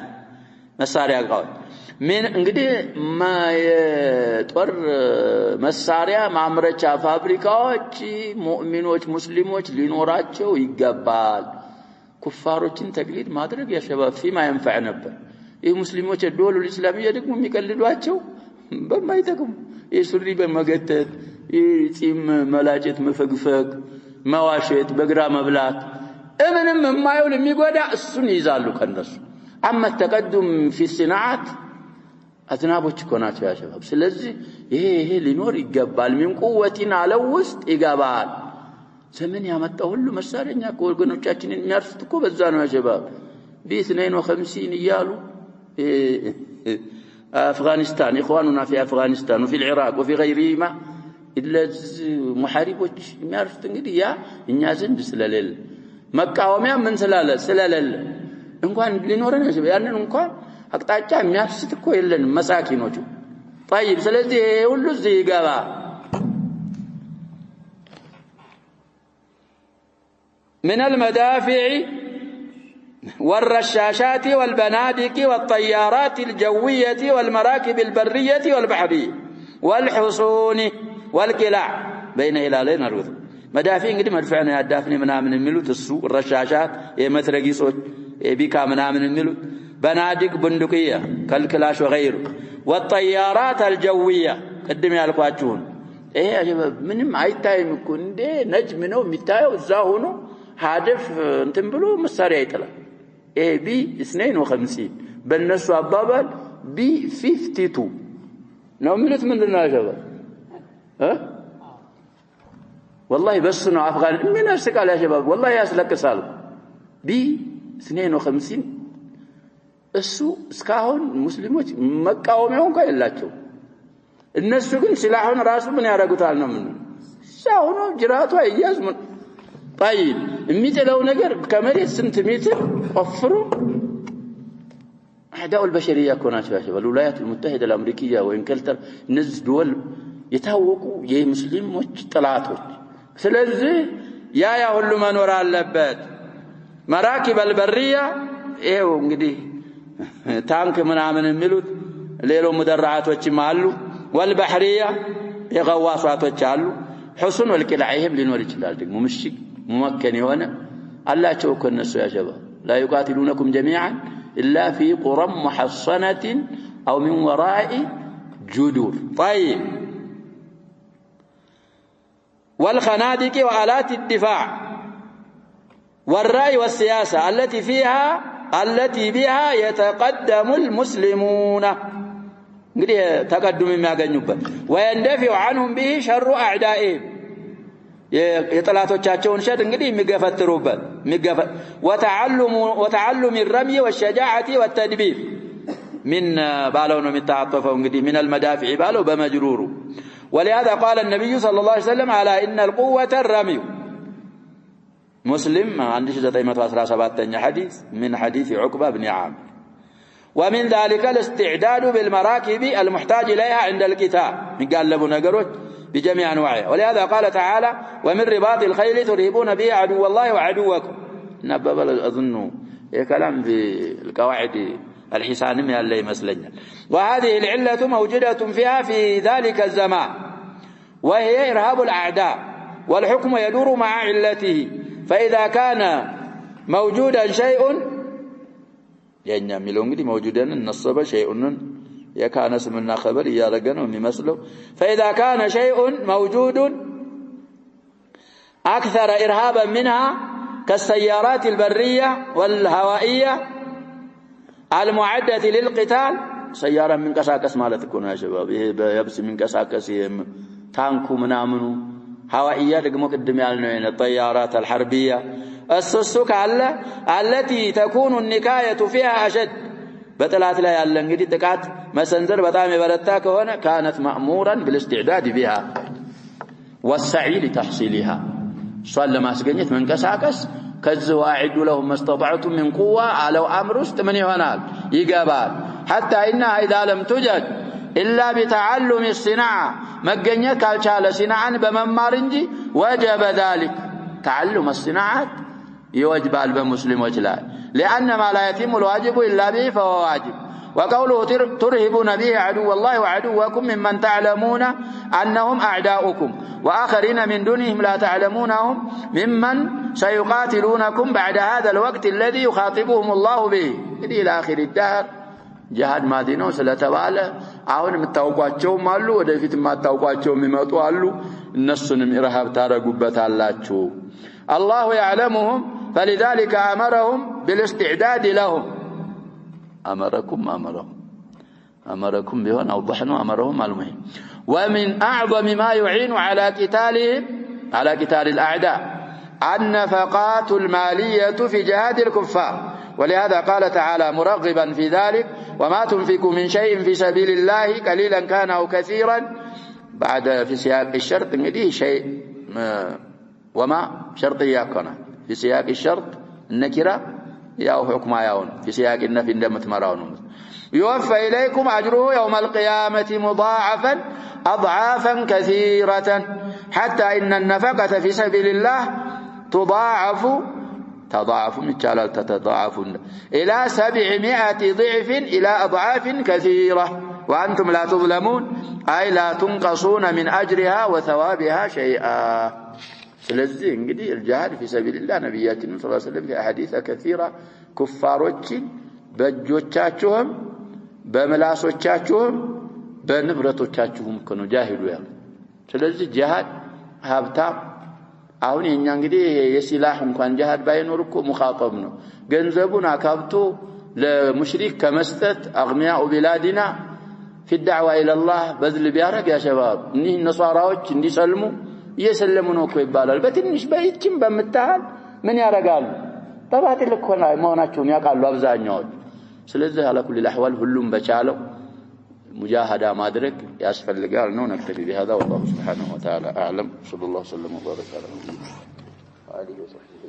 መሳሪያ ጋር ምን እንግዲህ የጦር መሳሪያ ማምረቻ ፋብሪካዎች ሙእሚኖች ሙስሊሞች ሊኖራቸው ይገባል ኩፋሮችን ተግሊድ ማድረግ ያሸባብ فيما ينفع ነበር ይህ ሙስሊሞች ዶሉ እስላሚያ ደግሞ የሚቀልዷቸው በማይጠቅሙ የሱሪ በመገተት የጺም መላጨት መፈግፈግ መዋሸት በግራ መብላት ምንም የማይውል የሚጎዳ እሱን ይዛሉ ከነሱ አማ ተቀደም في الصناعات አዝናቦች ኮናቸው ያሸባብ ስለዚህ ይሄ ሊኖር ይገባል ምን ቁወቲና አለው ውስጥ ይገባል ዘመን ያመጣው ሁሉ መሳሪያኛ ወገኖቻችንን የሚያርፉት እኮ በዛ ነው ያሸባብ ب52 ይያሉ افغانستان اخواننا في افغانستان وفي العراق وفي غيرهما الا محاربوች የሚያርፉት እንግዲህ ያ እኛ ዘንድ ስለሌለ መቃወሚያ ምን ስለሌለ እንኳን ሊኖረን ያንን እንኳን አቅጣጫ የሚያስት እኮ የለንም መሳኪኖቹ طيب ስለዚህ ሁሉ እዚህ ይገባ من المدافع والرشاشات والبنادق والطيارات الجوية والمراكب البرية والبحرية والحصون والقلاع بين هلالين الرذل مدافع እንግዲህ መድፈዕና ያዳፍኒ ምናምን የሚሉት እሱ الرشاشات የመትረጊሶች የቢካ ምናምን የሚሉት بنادق بندقية كالكلاش وغيره والطيارات الجوية قدم ያልኳችሁን ይሄ ምንም አይታይም እኮ እንደ ነጅም ነው የሚታየው እዛ ሆኖ ሀደፍ እንትን ብሎ መሳሪያ ይጥላል B52 በእነሱ አባባል B52 ነው የሚሉት ምንድነው ያሸባል والله بس ነው አፍጋን ምን ያስቃል ያሸባብ والله ያስለቅሳል B52 እሱ እስካሁን ሙስሊሞች መቃወሚያው እንኳን የላቸው እነሱ ግን ሲላሁን ራሱ ምን ያረጉታል ነው ምን ሳውኑ ጅራቱ አይያዝ طيب የሚጥለው ነገር ከመሬት ስንት ሜትር ቆፍሩ اعداء البشريه كوناቸው ያሸባል الولايات المتحده الامريكيه وانكلتر እነዚህ دول የታወቁ የሙስሊሞች ጥላቶች ስለዚህ ያ ሁሉ መኖር አለበት መራኪብ البريه ይሄው እንግዲህ ታንክ ምናምን የሚሉት ሌሎ መደራዓቶችም አሉ والبحريه የغواصات አሉ حصن والقلاع ይሄም ሊኖር ይችላል ደግሞ ምሽግ ممكن የሆነ አላቸው ከነሱ ያሸባ لا يقاتلونكم جميعا الا في قرى محصنه او من وراء جدور طيب والخنادق وآلات الدفاع والرأي والسياسة التي فيها التي بها يتقدم المسلمون እንግዲህ ተቀድሞ የሚያገኙበት ويندفع عنهم به شر أعدائهم የጠላቶቻቸውን ሸር እንግዲህ የሚገፈትሩበት وتعلم الرمي والشجاعة والتدبير من بالو ነው የሚታጠፈው እንግዲህ من المدافع بالو بمجرور ولهذا قال النبي صلى الله عليه وسلم على إن القوة الرمي مسلم 1917 حديث من حديث عقبة بن عامر ومن ذلك الاستعداد بالمراكب المحتاج إليها عند القتال يقلبوا نقروች بجميع أنواعها ولهذا قال تعالى ومن رباط الخيل ترهبون به عدو الله وعدوكم نببل أظن كلام في القواعد الحسان يالله يمسلنا وهذه العلة موجودة فيها في ذلك الزمان وهي إرهاب الأعداء والحكم يدور مع علته فإذا كان موجودا شيء يعني يميلون قد موجودا النصب شيء يكان اسمنا خبر يارجنا ومثله فإذا كان شيء موجود أكثر إرهابا منها كالسيارات البرية والهوائية المعدة للقتال سيارة من كساكس مالتكم يا شباب يبس من كساكس تانكو منامنو هوائية لقمو قدم يالنا الطيارات الحربية السسك التي تكون النكاية فيها أشد بطلات لا يالله انجدي تكات مسنزر بطامي بلتاك هنا كانت مأمورا بالاستعداد بها والسعي لتحصيلها صلى ما سقنيت من كساكس كذوا أعدوا لهم ما استطعتم من قوة على أمر استمني هنال يقابال حتى إنها إذا لم توجد إلا بتعلم الصناعة مجنية كالشال صناعا بممارنجي وجب ذلك تعلم الصناعات يوجب المسلم وجلاء لأن ما لا يتم الواجب إلا به فهو واجب وقوله ترهبون به عدو الله وعدوكم ممن تعلمون أنهم أعداؤكم وآخرين من دونهم لا تعلمونهم ممن سيقاتلونكم بعد هذا الوقت الذي يخاطبهم الله به إلى آخر الدهر جهاد ما دينه سلتباله አሁን የምታውቋቸውም አሉ ወደፊት የማታውቋቸውም ይመጡ አሉ እነሱንም ኢርሃብ ታረጉበታላችሁ الله يعلمهم فلذلك أمرهم بالاستعداد لهم أمركم بهن أوضحنا أمرهم المهم ومن أعظم ما يعين على قتالهم على قتال الأعداء النفقات المالية في جهاد الكفار ولهذا قال تعالى مرغبا في ذلك وما تنفقوا من شيء في سبيل الله قليلا كان أو كثيرا بعد في سياق الشرط نجي شيء وما شرطية كنا في سياق الشرط النكرة ياو حكم ياون في سياق النفي عندما تمرون يوفى إليكم أجره يوم القيامة مضاعفا أضعافا كثيرة حتى إن النفقة في سبيل الله تضاعف متشالل تتضاعف إلى 700 ضعف إلى أضعاف كثيرة وأنتم لا تظلمون أي لا تنقصون من أجرها وثوابها شيئا ስለዚህ እንግዲህ الجهاد في سبيل الله ነብያችን ሰለላሁ ዐለይሂ ወሰለም በሐዲስ ከثيرة ኩፋሮችን በእጆቻችሁም በመላሶቻችሁም በንብረቶቻችሁም ከኑ ጃሂዱ ያሉ ስለዚህ ጂሃድ ሀብታም አሁን የኛ እንግዲህ የሲላህ እንኳን ጂሃድ ባይኖር እኮ ሙኻጠብ ነው ገንዘቡን አካብቶ ለሙሽሪክ ከመስጠት አግኒያኡ ቢላዲና في الدعوة إلى الله بذل بيارك يا شباب إني النصاراዎች እንዲሰልሙ እየሰለሙ ነው እኮ ይባላል በትንሽ በይችም በመታል ምን ያረጋሉ ተባጥል እኮ ነው መሆናቸውን ያውቃሉ አብዛኛዎች ስለዚህ على كل الاحوال ሁሉም በቻለው مجاهدة ማድረግ ያስፈልጋል ነው نكتفي بهذا والله سبحانه وتعالى أعلم صلى الله وسلم وبارك على نبينا وآله وصحبه